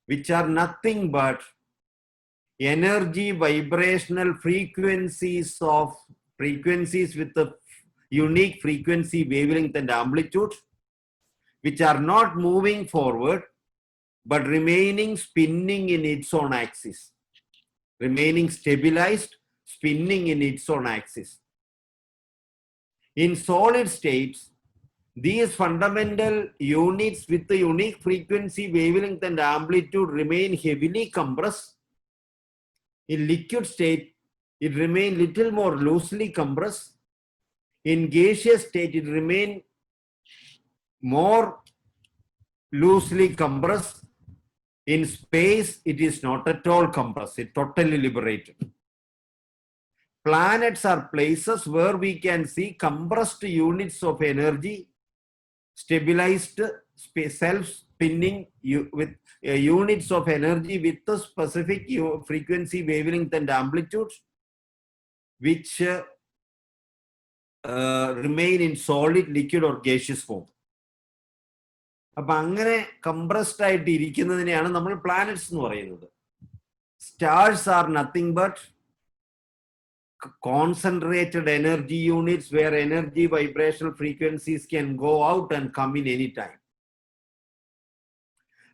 S1: which are nothing but energy vibrational frequencies with the unique frequency, wavelength and amplitude, which are not moving forward but remaining spinning in its own axis, remaining stabilized, spinning in its own axis. In solid states, these fundamental units with the unique frequency, wavelength and amplitude remain heavily compressed. In liquid state, it remains little more loosely compressed. In gaseous state, it remains more loosely compressed. In space, it is not at all compressed. It totally liberated. Planets are places where we can see compressed units of energy, stabilized self-spinning with units of energy with a specific frequency, wavelength and amplitude, which remain in solid, liquid or gaseous form. അപ്പൊ അങ്ങനെ കംപ്രസ്ഡ് ആയിട്ട് ഇരിക്കുന്നതിനെയാണ് നമ്മൾ പ്ലാനറ്റ്സ് എന്ന് പറയുന്നത്. Stars are nothing but concentrated energy units where energy vibrational frequencies can go out and come in any time.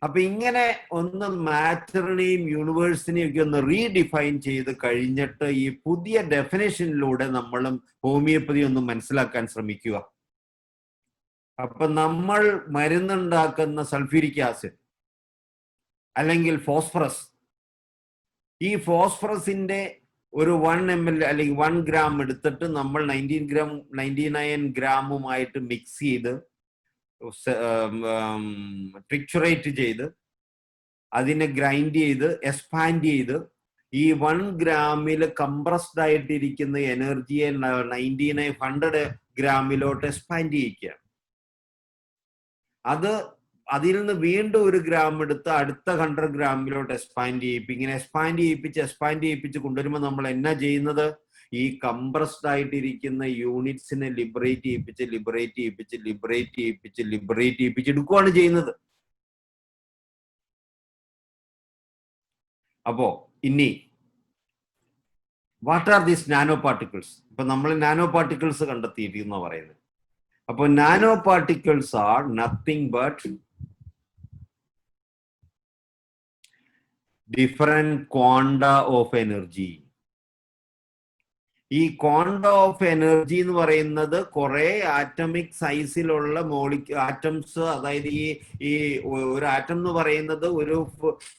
S1: അപ്പൊ ഇങ്ങനെ ഒന്ന് മാറ്ററിനെയും യൂണിവേഴ്സിനെയും ഒക്കെ ഒന്ന് റീഡിഫൈൻ ചെയ്ത് കഴിഞ്ഞിട്ട് ഈ പുതിയ ഡെഫിനേഷനിലൂടെ നമ്മളും ഹോമിയോപ്പതി ഒന്ന് മനസ്സിലാക്കാൻ ശ്രമിക്കുക. അപ്പൊ നമ്മൾ മരുന്നുണ്ടാക്കുന്ന സൾഫ്യൂരിക് ആസിഡ് അല്ലെങ്കിൽ ഫോസ്ഫറസ്, ഈ ഫോസ്ഫറസിന്റെ ഒരു 1 ml അല്ലെങ്കിൽ 1 gram എടുത്തിട്ട് നമ്മൾ 99 ഗ്രാമുമായിട്ട് മിക്സ് ചെയ്ത് ട്രിക്ചറേറ്റ് ചെയ്ത് അതിനെ ഗ്രൈൻഡ് ചെയ്ത് എക്സ്പാൻഡ് ചെയ്ത് ഈ 1 ഗ്രാമിൽ കംപ്രസ്ഡ് ആയിട്ടിരിക്കുന്ന എനർജിയെ 100 ഗ്രാമിലോട്ട് എക്സ്പാൻഡ് ചെയ്യിക്കുകയാണ്. അതിൽ നിന്ന് വീണ്ടും 1 ഗ്രാം എടുത്ത് അടുത്ത 100 ഗ്രാമിലോട്ട് എക്സ്പാൻഡ് ചെയ്യിപ്പിച്ച്, ഇങ്ങനെ എക്സ്പാൻഡ് ചെയ്യിപ്പിച്ച് കൊണ്ടുവരുമ്പോൾ നമ്മൾ എന്നാ ചെയ്യുന്നത്? ഈ കംപ്രസ്ഡ് ആയിട്ടിരിക്കുന്ന യൂണിറ്റ്സിനെ ലിബറേറ്റ് ചെയ്യിപ്പിച്ച് എടുക്കുകയാണ് ചെയ്യുന്നത്. അപ്പോ ഇനി what are these nano particles? ഇപ്പൊ നമ്മൾ നാനോ പാർട്ടിക്കിൾസ് കണ്ടെത്തിയിരിക്കുന്ന പറയുന്നത്. അപ്പൊ nano particles are nothing but different quanta of energy. ഈ ക്വാണ്ടം ഓഫ് എനർജി എന്ന് പറയുന്നത് കുറെ ആറ്റമിക് സൈസിലുള്ള ആറ്റംസ്, അതായത് ഈ ഒരു ആറ്റം എന്ന് പറയുന്നത് ഒരു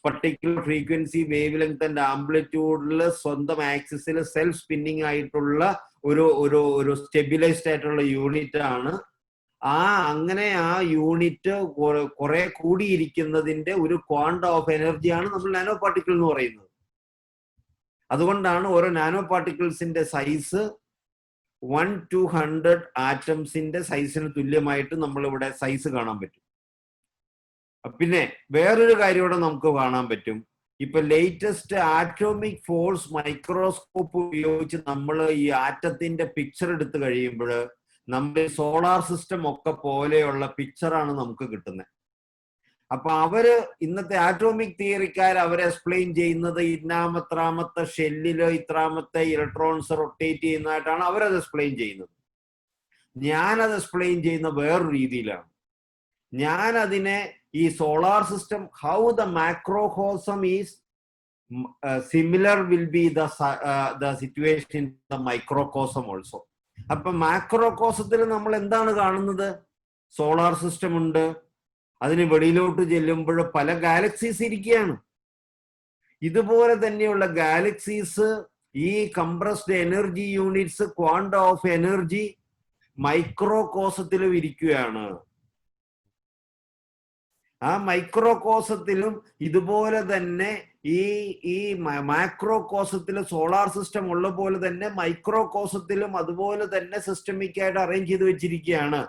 S1: particular frequency, wavelength and ആംപ്ലിറ്റ്യൂഡിൽ സ്വന്തം ആക്സിസിൽ സെൽഫ് സ്പിന്നിങ് ആയിട്ടുള്ള ഒരു സ്റ്റെബിലൈസ്ഡ് ആയിട്ടുള്ള യൂണിറ്റ് ആണ്. അങ്ങനെ ആ യൂണിറ്റ് കുറെ കൂടിയിരിക്കുന്നതിന്റെ ഒരു ക്വാണ്ടം ഓഫ് എനർജിയാണ് നമ്മൾ നാനോ പാർട്ടിക്കിൾ എന്ന് പറയുന്നത്. അതുകൊണ്ടാണ് ഓരോ നാനോ പാർട്ടിക്കിൾസിന്റെ സൈസ് 1 to 100 ആറ്റംസിന്റെ സൈസിന് തുല്യമായിട്ട് നമ്മൾ ഇവിടെ സൈസ് കാണാൻ പറ്റും. പിന്നെ വേറൊരു കാര്യം ഇവിടെ നമുക്ക് കാണാൻ പറ്റും. ഇപ്പൊ ലേറ്റസ്റ്റ് ആറ്റോമിക് ഫോഴ്സ് മൈക്രോസ്കോപ്പ് ഉപയോഗിച്ച് നമ്മൾ ഈ ആറ്റത്തിന്റെ പിക്ചർ എടുത്തു കഴിയുമ്പോൾ നമ്മുടെ സോളാർ സിസ്റ്റം ഒക്കെ പോലെയുള്ള പിക്ചറാണ് നമുക്ക് കിട്ടുന്നത്. അപ്പൊ അവര് ഇന്നത്തെ ആറ്റോമിക് തിയറിക്കാർ അവരെ എക്സ്പ്ലെയിൻ ചെയ്യുന്നത് ഇന്നാമത്രാമത്തെ ഷെല്ലില് ഇത്രാമത്തെ ഇലക്ട്രോൺസ് റൊട്ടേറ്റ് ചെയ്യുന്നതായിട്ടാണ് അവരത് എക്സ്പ്ലെയിൻ ചെയ്യുന്നത്. ഞാനത് എക്സ്പ്ലെയിൻ ചെയ്യുന്ന വേറൊരു രീതിയിലാണ്. ഞാൻ അതിനെ ഈ solar system, how the macrocosm is similar will be the situation in the microcosm also. അപ്പൊ മാക്രോകോസത്തിൽ നമ്മൾ എന്താണ് കാണുന്നത്? സോളാർ സിസ്റ്റം ഉണ്ട്, അതിന് വെളിയിലോട്ട് ചെല്ലുമ്പോൾ പല ഗാലക്സീസ് ഇരിക്കുകയാണ്. ഇതുപോലെ തന്നെയുള്ള ഗാലക്സീസ്, ഈ compressed energy units, quantum of energy മൈക്രോകോസത്തിലും ഇരിക്കുകയാണ്. ആ മൈക്രോകോസത്തിലും ഇതുപോലെ തന്നെ ഈ മാക്രോകോസത്തില് സോളാർ സിസ്റ്റം ഉള്ള പോലെ തന്നെ മൈക്രോകോസത്തിലും അതുപോലെ തന്നെ സിസ്റ്റമിക് ആയിട്ട് അറേഞ്ച് ചെയ്ത് വെച്ചിരിക്കുകയാണ്.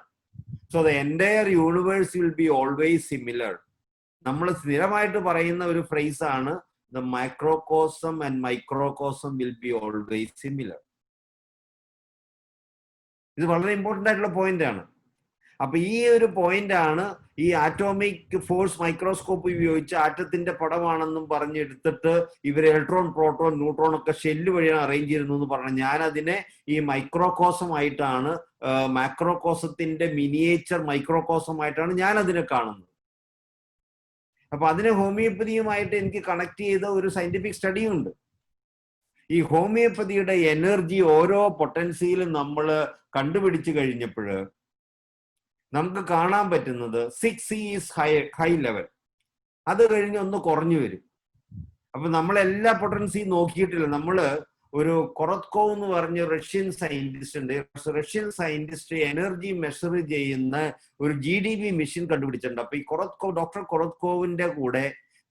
S1: So the entire universe will be always similar. നമ്മൾ സ്ഥിരമായിട്ട് പറയുന്ന ഒരു ഫ്രേസ് ആണ് the microcosm and microcosm will be always similar. ഇത് വളരെ ഇമ്പോർട്ടൻ്റ് ആയിട്ടുള്ള പോയിന്റ് ആണ്. അപ്പൊ ഈ ഒരു പോയിന്റ് ആണ് ഈ ആറ്റോമിക് ഫോഴ്സ് മൈക്രോസ്കോപ്പ് ഉപയോഗിച്ച് ആറ്റത്തിന്റെ പടമാണെന്നും പറഞ്ഞെടുത്തിട്ട് ഇവർ ഇലക്ട്രോൺ, പ്രോട്ടോൺ, ന്യൂട്രോൺ ഒക്കെ ഷെല്ല് വഴിയാണ് അറേഞ്ച് ചെയ്യുന്നു എന്ന് പറഞ്ഞു. ഞാൻ അതിനെ ഈ മൈക്രോകോസം ആയിട്ടാണ്, മാക്രോകോസത്തിന്റെ മിനിയേച്ചർ മൈക്രോകോസം ആയിട്ടാണ് ഞാൻ അതിനെ കാണുന്നത്. അപ്പൊ അതിനെ ഹോമിയോപ്പതിയുമായിട്ട് എനിക്ക് കണക്ട് ചെയ്ത ഒരു സയന്റിഫിക് സ്റ്റഡിയും ഉണ്ട്. ഈ ഹോമിയോപ്പതിയുടെ എനർജി ഓരോ പൊട്ടൻസിയിലും നമ്മൾ കണ്ടുപിടിച്ചു കഴിഞ്ഞപ്പോൾ നമുക്ക് കാണാൻ പറ്റുന്നത് 6 ഈസ് ഹൈ ലെവൽ, അത് കഴിഞ്ഞ് ഒന്ന് കുറഞ്ഞു വരും. അപ്പൊ നമ്മൾ എല്ലാ പൊട്ടൻസിയും നോക്കിയിട്ടില്ല. നമ്മള് ഒരു കൊറത്കോവ് എന്ന് പറഞ്ഞ റഷ്യൻ സയന്റിസ്റ്റ് ഉണ്ട്. റഷ്യൻ സയന്റിസ്റ്റ് എനർജി മെഷർ ചെയ്യുന്ന ഒരു GDB മെഷീൻ കണ്ടുപിടിച്ചിട്ടുണ്ട്. അപ്പൊ ഈ ഡോക്ടർ കൊറത്കോവിന്റെ കൂടെ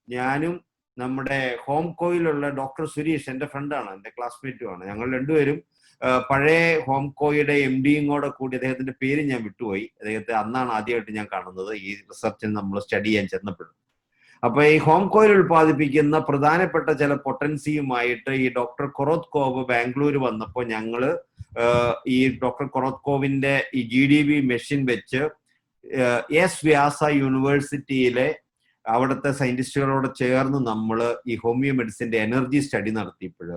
S1: ഞാനും നമ്മുടെ ഹോംകോയിലുള്ള ഡോക്ടർ സുരേഷ്, എന്റെ ഫ്രണ്ടാണ്, എന്റെ ക്ലാസ്മേറ്റും ആണ്. ഞങ്ങൾ രണ്ടുപേരും പഴയ ഹോംകോയുടെ MDയും കൂടെ കൂടി, അദ്ദേഹത്തിന്റെ പേര് ഞാൻ വിട്ടുപോയി, അദ്ദേഹത്തെ അന്നാണ് ആദ്യമായിട്ട് ഞാൻ കാണുന്നത് ഈ റിസർച്ചിന് നമ്മൾ സ്റ്റഡി ചെയ്യാൻ ചെന്നപ്പോഴും. അപ്പൊ ഈ ഹോംകോയിൽ ഉൽപ്പാദിപ്പിക്കുന്ന പ്രധാനപ്പെട്ട ചില പൊട്ടൻസിയുമായിട്ട് ഈ ഡോക്ടർ കൊറത്കോവ് ബാംഗ്ലൂർ വന്നപ്പോൾ ഞങ്ങള് ഈ ഡോക്ടർ കൊറത്കോവിന്റെ ഈ GDB മെഷീൻ വെച്ച് എസ് വ്യാസ യൂണിവേഴ്സിറ്റിയിലെ അവിടുത്തെ സയന്റിസ്റ്റുകളോട് ചേർന്ന് നമ്മൾ ഈ ഹോമിയോ മെഡിസിന്റെ എനർജി സ്റ്റഡി നടത്തിയപ്പോൾ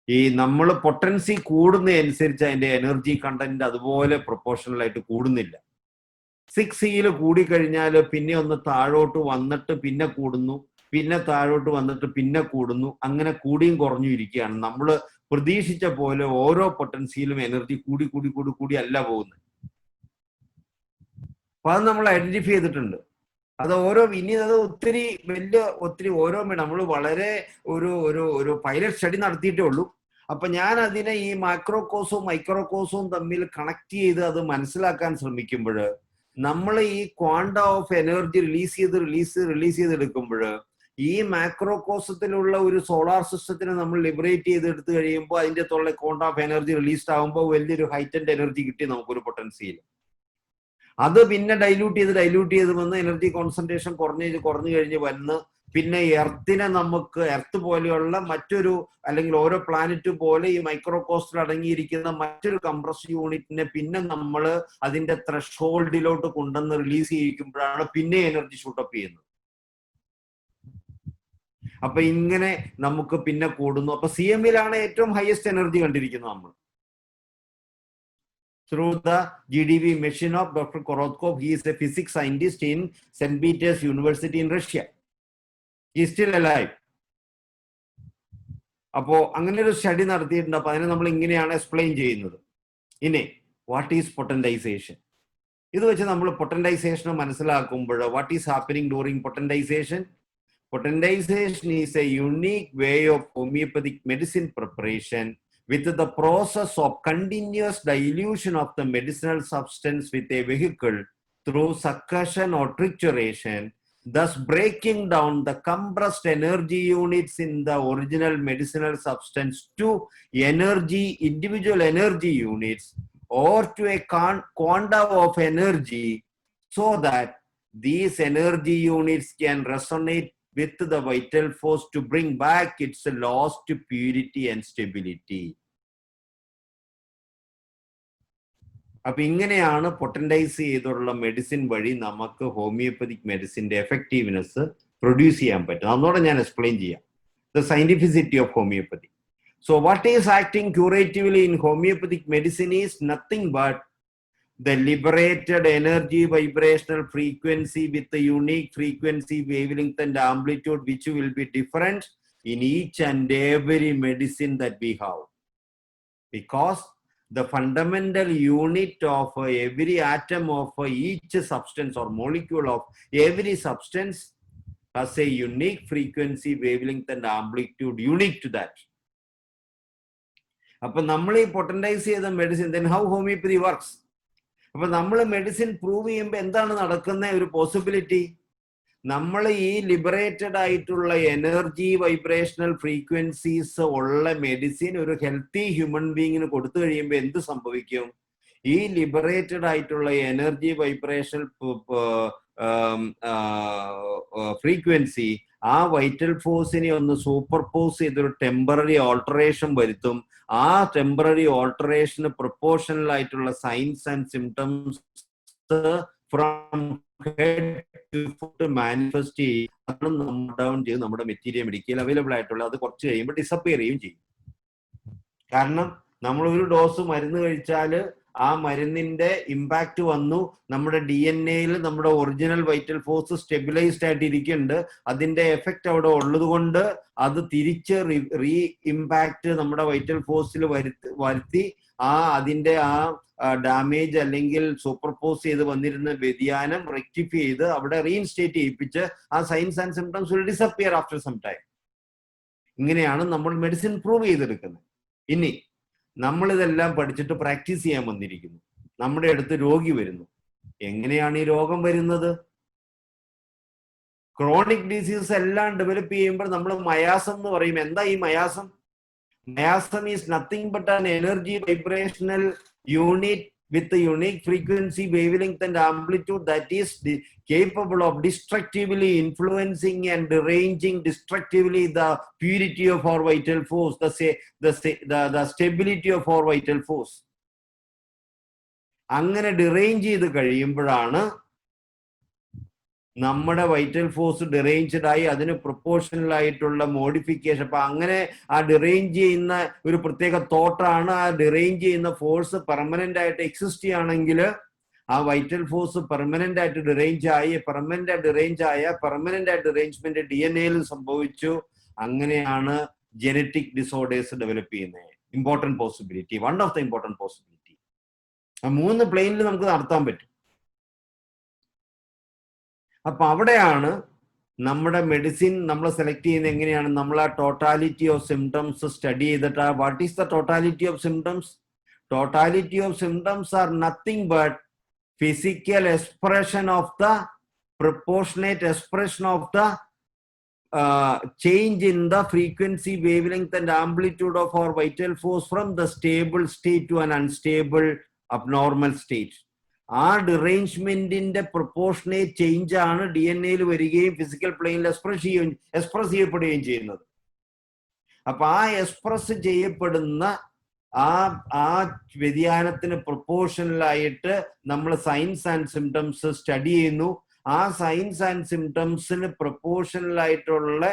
S1: ഈ നമ്മൾ പൊട്ടൻസി കൂടുന്നതനുസരിച്ച് അതിന്റെ എനർജി കണ്ടന്റ് അതുപോലെ പ്രൊപ്പോർഷണൽ ആയിട്ട് കൂടുന്നില്ല. 6 കൂടിക്കഴിഞ്ഞാൽ പിന്നെ ഒന്ന് താഴോട്ട് വന്നിട്ട് പിന്നെ കൂടുന്നു, പിന്നെ താഴോട്ട് വന്നിട്ട് പിന്നെ കൂടുന്നു, അങ്ങനെ കൂടിയും കുറഞ്ഞു ഇരിക്കുകയാണ്. നമ്മൾ പ്രതീക്ഷിച്ച പോലെ ഓരോ പൊട്ടൻസിയിലും എനർജി കൂടി കൂടി കൂടി കൂടി അല്ല പോകുന്നത്. അപ്പൊ അത് നമ്മൾ ഐഡന്റിഫൈ ചെയ്തിട്ടുണ്ട്. അത് ഇനി അത് ഒത്തിരി ഓരോ നമ്മൾ വളരെ ഒരു പൈലറ്റ് സ്റ്റഡി നടത്തിയിട്ടേ ഉള്ളൂ. അപ്പൊ ഞാൻ അതിനെ ഈ മാക്രോകോസവും മൈക്രോകോസവും തമ്മിൽ കണക്ട് ചെയ്ത് അത് മനസ്സിലാക്കാൻ ശ്രമിക്കുമ്പോൾ നമ്മൾ ഈ ക്വാണ്ടം ഓഫ് എനർജി റിലീസ് ചെയ്തെടുക്കുമ്പോൾ ഈ മാക്രോകോസത്തിലുള്ള ഒരു സോളാർ സിസ്റ്റത്തിനെ നമ്മൾ ലിബറേറ്റ് ചെയ്തെടുത്ത് കഴിയുമ്പോൾ അതിന്റെ തൊള്ള ക്വാണ്ടം ഓഫ് എനർജി റിലീസ്ഡ് ആകുമ്പോൾ വലിയൊരു ഹൈറ്റൻഡ് എനർജി കിട്ടി നമുക്കൊരു പൊട്ടൻസിയിൽ. അത് പിന്നെ ഡൈല്യൂട്ട് ചെയ്ത് വന്ന് എനർജി കോൺസെൻട്രേഷൻ കുറഞ്ഞു കഴിഞ്ഞ് വന്ന് പിന്നെ എർത്ത് പോലെയുള്ള മറ്റൊരു, അല്ലെങ്കിൽ ഓരോ പ്ലാനറ്റ് പോലെ ഈ മൈക്രോകോസ്റ്റിൽ അടങ്ങിയിരിക്കുന്ന മറ്റൊരു കംപ്രസ് യൂണിറ്റിനെ പിന്നെ നമ്മൾ അതിന്റെ ത്രെഷോൾഡിലോട്ട് കൊണ്ടുവന്ന് റിലീസ് ചെയ്യിക്കുമ്പോഴാണ് പിന്നെ എനർജി ഷൂട്ടപ്പ് ചെയ്യുന്നത്. അപ്പൊ ഇങ്ങനെ നമുക്ക് പിന്നെ കൂടുന്നു. അപ്പൊ CMലാണ് ഏറ്റവും ഹയസ്റ്റ് എനർജി കണ്ടിരിക്കുന്നത് നമ്മൾ. Through the GDB machine of Dr. Korotkov. He is a physics scientist in St. Peter's University in Russia. He is still alive. അപ്പോ അങ്ങനെ ഒരു സ്റ്റഡി നടത്തിയിട്ടുണ്ട്. അപ്പൊ അതിനെ നമ്മൾ ഇങ്ങനെയാണ് എക്സ്പ്ലെയിൻ ചെയ്യുന്നത്. ഇനി വാട്ട് ഈസ് പൊട്ടൻറ്റൈസേഷൻ? ഇത് വെച്ച് നമ്മൾ പൊട്ടൻറ്റൈസേഷൻ മനസ്സിലാക്കുമ്പോൾ what is happening during potentization? Potentization is a unique way of homeopathic medicine preparation with the process of continuous dilution of the medicinal substance with a vehicle through succussion or trituration, thus breaking down the compressed energy units in the original medicinal substance to individual energy units or to a quantum of energy, so that these energy units can resonate with the vital force to bring back its lost purity and stability. അപ്പൊ ഇങ്ങനെയാണ് പൊട്ടൻറ്റൈസ് ചെയ്തുള്ള മെഡിസിൻ വഴി നമുക്ക് ഹോമിയോപ്പതിക് മെഡിസിന്റെ എഫക്റ്റീവ്നെസ് പ്രൊഡ്യൂസ് ചെയ്യാൻ പറ്റും. അതോടെ ഞാൻ എക്സ്പ്ലെയിൻ ചെയ്യാം the scientificity of homeopathy. So what is acting curatively in homeopathic medicine is nothing but the liberated energy vibrational frequency with the unique frequency, wavelength and amplitude which will be different in each and every medicine that we have, because the fundamental unit of every atom of each substance or molecule of every substance has a unique frequency, wavelength and amplitude unique to that. അപ്പൊ നമ്മൾ ഈ പൊട്ടൻറ്റൈസ് ചെയ്ത medicine, then how homeopathy works? അപ്പൊ നമ്മൾ മെഡിസിൻ പ്രൂവ് ചെയ്യുമ്പോൾ എന്താണ് നടക്കുന്ന ഒരു പോസിബിലിറ്റി? നമ്മൾ ഈ ലിബറേറ്റഡ് ആയിട്ടുള്ള എനർജി വൈബ്രേഷണൽ ഫ്രീക്വൻസീസ് ഉള്ള മെഡിസിൻ ഒരു ഹെൽത്തി ഹ്യൂമൻ ബീങ്ങിന് കൊടുത്തു കഴിയുമ്പോൾ എന്ത് സംഭവിക്കും? ഈ ലിബറേറ്റഡ് ആയിട്ടുള്ള എനർജി വൈബ്രേഷണൽ ഫ്രീക്വൻസി ആ വൈറ്റൽ ഫോഴ്സിനെ ഒന്ന് സൂപ്പർപോസ് ചെയ്തൊരു ടെമ്പററി ഓൾട്ടറേഷൻ വരുത്തും. ആ ടെമ്പററി ഓൾട്ടറേഷന് പ്രൊപ്പോർഷണൽ ആയിട്ടുള്ള signs and symptoms from head to foot manifest ചെയ്യും, ഡൗൺ ചെയ്ത് നമ്മുടെ മെറ്റീരിയൽ മെഡിക്കൽ അവൈലബിൾ ആയിട്ടുള്ള അത് കുറച്ച് കഴിയുമ്പോൾ ഡിസപ്പിയർ ചെയ്യും ചെയ്യും. കാരണം നമ്മൾ ഒരു ഡോസ് മരുന്ന് കഴിച്ചാൽ ആ മരുന്നിന്റെ ഇമ്പാക്ട് വന്നു, നമ്മുടെ DNA-യിൽ നമ്മുടെ ഒറിജിനൽ വൈറ്റൽ ഫോഴ്സ് സ്റ്റെബിലൈസ്ഡ് ആയിട്ട് ഇരിക്കുന്നുണ്ട്. അതിന്റെ എഫക്റ്റ് അവിടെ ഉള്ളത് കൊണ്ട് അത് തിരിച്ച് റീ ഇമ്പാക്ട് നമ്മുടെ വൈറ്റൽ ഫോഴ്സിൽ വരുത്തി അതിന്റെ ഡാമേജ് അല്ലെങ്കിൽ സൂപ്പർപോസ് ചെയ്ത് വന്നിരുന്ന വ്യതിയാനം റെക്ടിഫൈ ചെയ്ത് അവിടെ റീഇൻസ്റ്റേറ്റ് ചെയ്യിപ്പിച്ച് ആ signs and symptoms will disappear after some time. ഇങ്ങനെയാണ് നമ്മൾ മെഡിസിൻ പ്രൂവ് ചെയ്തെടുക്കുന്നത്. ഇനി നമ്മളിതെല്ലാം പഠിച്ചിട്ട് പ്രാക്ടീസ് ചെയ്യാൻ വന്നിരിക്കുന്നു. നമ്മുടെ അടുത്ത് രോഗി വരുന്നു. എങ്ങനെയാണ് ഈ രോഗം വരുന്നത്? ക്രോണിക് ഡിസീസ് എല്ലാം ഡെവലപ്പ് ചെയ്യുമ്പോൾ നമ്മൾ മയാസം എന്ന് പറയും. എന്താ ഈ miasm? Miasm is nothing but an energy vibrational unit with the unique frequency, wavelength and amplitude that is capable of destructively influencing and deranging destructively the purity of our vital force, the stability of our vital force. അങ്ങനെ ഡിറേഞ്ച് ചെയ്ത് കഴിയുമ്പോഴാണ് നമ്മുടെ വൈറ്റൽ ഫോഴ്സ് ഡിറേഞ്ച്ഡ് ആയി അതിന് പ്രൊപ്പോർഷണൽ ആയിട്ടുള്ള മോഡിഫിക്കേഷൻ. അപ്പൊ അങ്ങനെ ആ ഡിറേഞ്ച് ചെയ്യുന്ന ഒരു പ്രത്യേക തോട്ടാണ്. ആ ഡിറേഞ്ച് ചെയ്യുന്ന ഫോഴ്സ് പെർമനന്റ് ആയിട്ട് എക്സിസ്റ്റ് ചെയ്യുകയാണെങ്കിൽ ആ വൈറ്റൽ ഫോഴ്സ് പെർമനന്റ് ആയിട്ട് ഡിറേഞ്ച് ആയി, പെർമനന്റ് ആയിട്ട് ഡിറേഞ്ച്മെന്റ് DNA-യിൽ സംഭവിച്ചു. അങ്ങനെയാണ് ജനറ്റിക് ഡിസോർഡേഴ്സ് ഡെവലപ്പ് ചെയ്യുന്നത്. Important possibility, one of the important possibility. ആ 3 പ്ലെയിനിൽ നമുക്ക് നടത്താൻ പറ്റും. അപ്പൊ അവിടെയാണ് നമ്മുടെ മെഡിസിൻ നമ്മൾ സെലക്ട് ചെയ്യുന്നത്. എങ്ങനെയാണ്? നമ്മൾ ആ ടോട്ടാലിറ്റി ഓഫ് സിംറ്റംസ് സ്റ്റഡി ചെയ്തിട്ട് what is the totality of symptoms? Totality of symptoms are nothing but physical expression of the proportionate expression of the change in the frequency, wavelength and amplitude of our vital force from the stable state to an unstable abnormal state. ആ ഡിറേഞ്ച്മെന്റിന്റെ പ്രൊപ്പോർഷനേറ്റ് ചേഞ്ച് ആണ് DNA-യിൽ വരികയും ഫിസിക്കൽ പ്ലെയിനിൽ എക്സ്പ്രസ് ചെയ്യപ്പെടുകയും ചെയ്യുന്നത്. അപ്പൊ ആ എക്സ്പ്രസ് ചെയ്യപ്പെടുന്ന ആ വ്യതിയാനത്തിന് പ്രൊപ്പോർഷണലായിട്ട് നമ്മൾ സൈൻസ് ആൻഡ് സിംറ്റംസ് സ്റ്റഡി ചെയ്യുന്നു. ആ സൈൻസ് ആൻഡ് സിംറ്റംസിന് പ്രൊപ്പോർഷണലായിട്ടുള്ള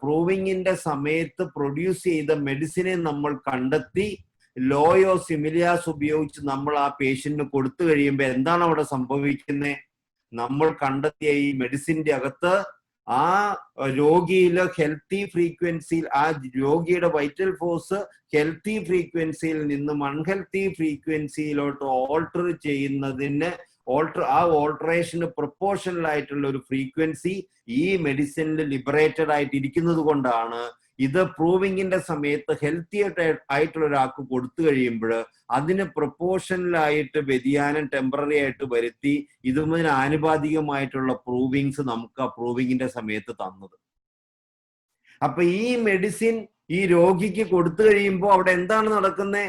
S1: പ്രൂവിങ്ങിന്റെ സമയത്ത് പ്രൊഡ്യൂസ് ചെയ്ത മെഡിസിനെ നമ്മൾ കണ്ടെത്തി ലോയോ സിമിലിയാസ് ഉപയോഗിച്ച് നമ്മൾ ആ പേഷ്യന്റിന് കൊടുത്തു കഴിയുമ്പോൾ എന്താണ് അവിടെ സംഭവിക്കുന്നത്? നമ്മൾ കണ്ടെത്തിയ ഈ മെഡിസിന്റെ അകത്ത് ആ രോഗിയില് ഹെൽത്തി ഫ്രീക്വൻസിയിൽ, ആ രോഗിയുടെ വൈറ്റൽ ഫോഴ്സ് ഹെൽത്തി ഫ്രീക്വൻസിയിൽ നിന്നും അൺഹെൽത്തി ഫ്രീക്വൻസിയിലോട്ട് ഓൾട്ടർ ചെയ്യുന്നതിന് ആ ഓൾട്ടറേഷന് പ്രൊപ്പോർഷണൽ ആയിട്ടുള്ള ഒരു ഫ്രീക്വൻസി ഈ മെഡിസിനിൽ ലിബറേറ്റഡ് ആയിട്ട് ഇരിക്കുന്നത് കൊണ്ടാണ് ഇത് പ്രൂവിങ്ങിന്റെ സമയത്ത് ഹെൽത്തി ആയിട്ടുള്ള ഒരാൾക്ക് കൊടുത്തു കഴിയുമ്പോൾ അതിന് പ്രൊപ്പോർഷണലായിട്ട് വ്യതിയാനം ടെമ്പററി ആയിട്ട് വരുത്തി ഇതിന് ആനുപാതികമായിട്ടുള്ള പ്രൂവിങ്സ് നമുക്ക് ആ പ്രൂവിങ്ങിന്റെ സമയത്ത് തന്നത്. അപ്പൊ ഈ മെഡിസിൻ ഈ രോഗിക്ക് കൊടുത്തു കഴിയുമ്പോൾ അവിടെ എന്താണ് നടക്കുന്നത്?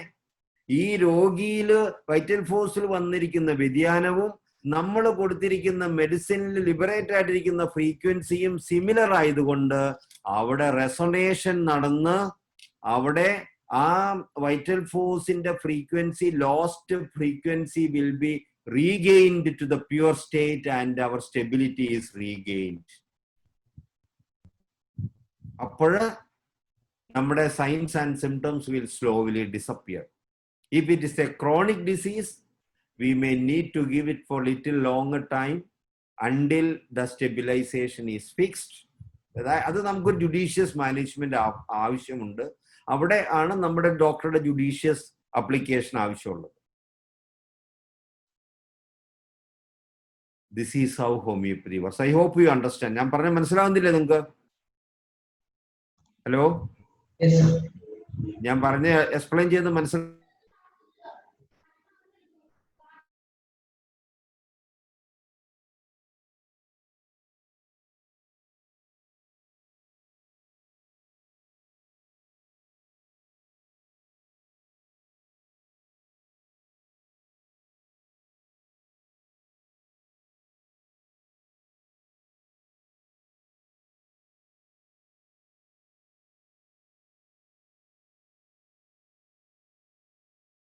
S1: ഈ രോഗിയില് വൈറ്റൽ ഫോഴ്സിൽ വന്നിരിക്കുന്ന വ്യതിയാനവും നമ്മൾ കൊടുത്തിരിക്കുന്ന മെഡിസിനിൽ ലിബറേറ്റ് ആയിട്ടിരിക്കുന്ന ഫ്രീക്വൻസിയും സിമിലർ ആയതുകൊണ്ട് അവിടെ റെസൊണേഷൻ നടന്ന് അവിടെ ആ വൈറ്റൽ ഫോഴ്സിന്റെ frequency, lost frequency will be regained to the pure state and our stability is regained. അപ്പോൾ നമ്മുടെ signs and symptoms will slowly disappear. If it is a chronic disease, we may need to give it for little longer time until the stabilization is fixed. അത് നമുക്ക് ജുഡീഷ്യസ് മാനേജ്മെന്റ് ആവശ്യമുണ്ട്. അവിടെ ആണ് നമ്മുടെ ഡോക്ടറുടെ ജുഡീഷ്യസ് അപ്ലിക്കേഷൻ ആവശ്യമുള്ളത്. This is how homeopathy works. I hope you understand. ഞാൻ പറഞ്ഞ മനസ്സിലാവുന്നില്ലേ നിങ്ങൾക്ക്? ഹലോ, ഞാൻ പറഞ്ഞ എക്സ്പ്ലെയിൻ ചെയ്ത് മനസ്സിലായി?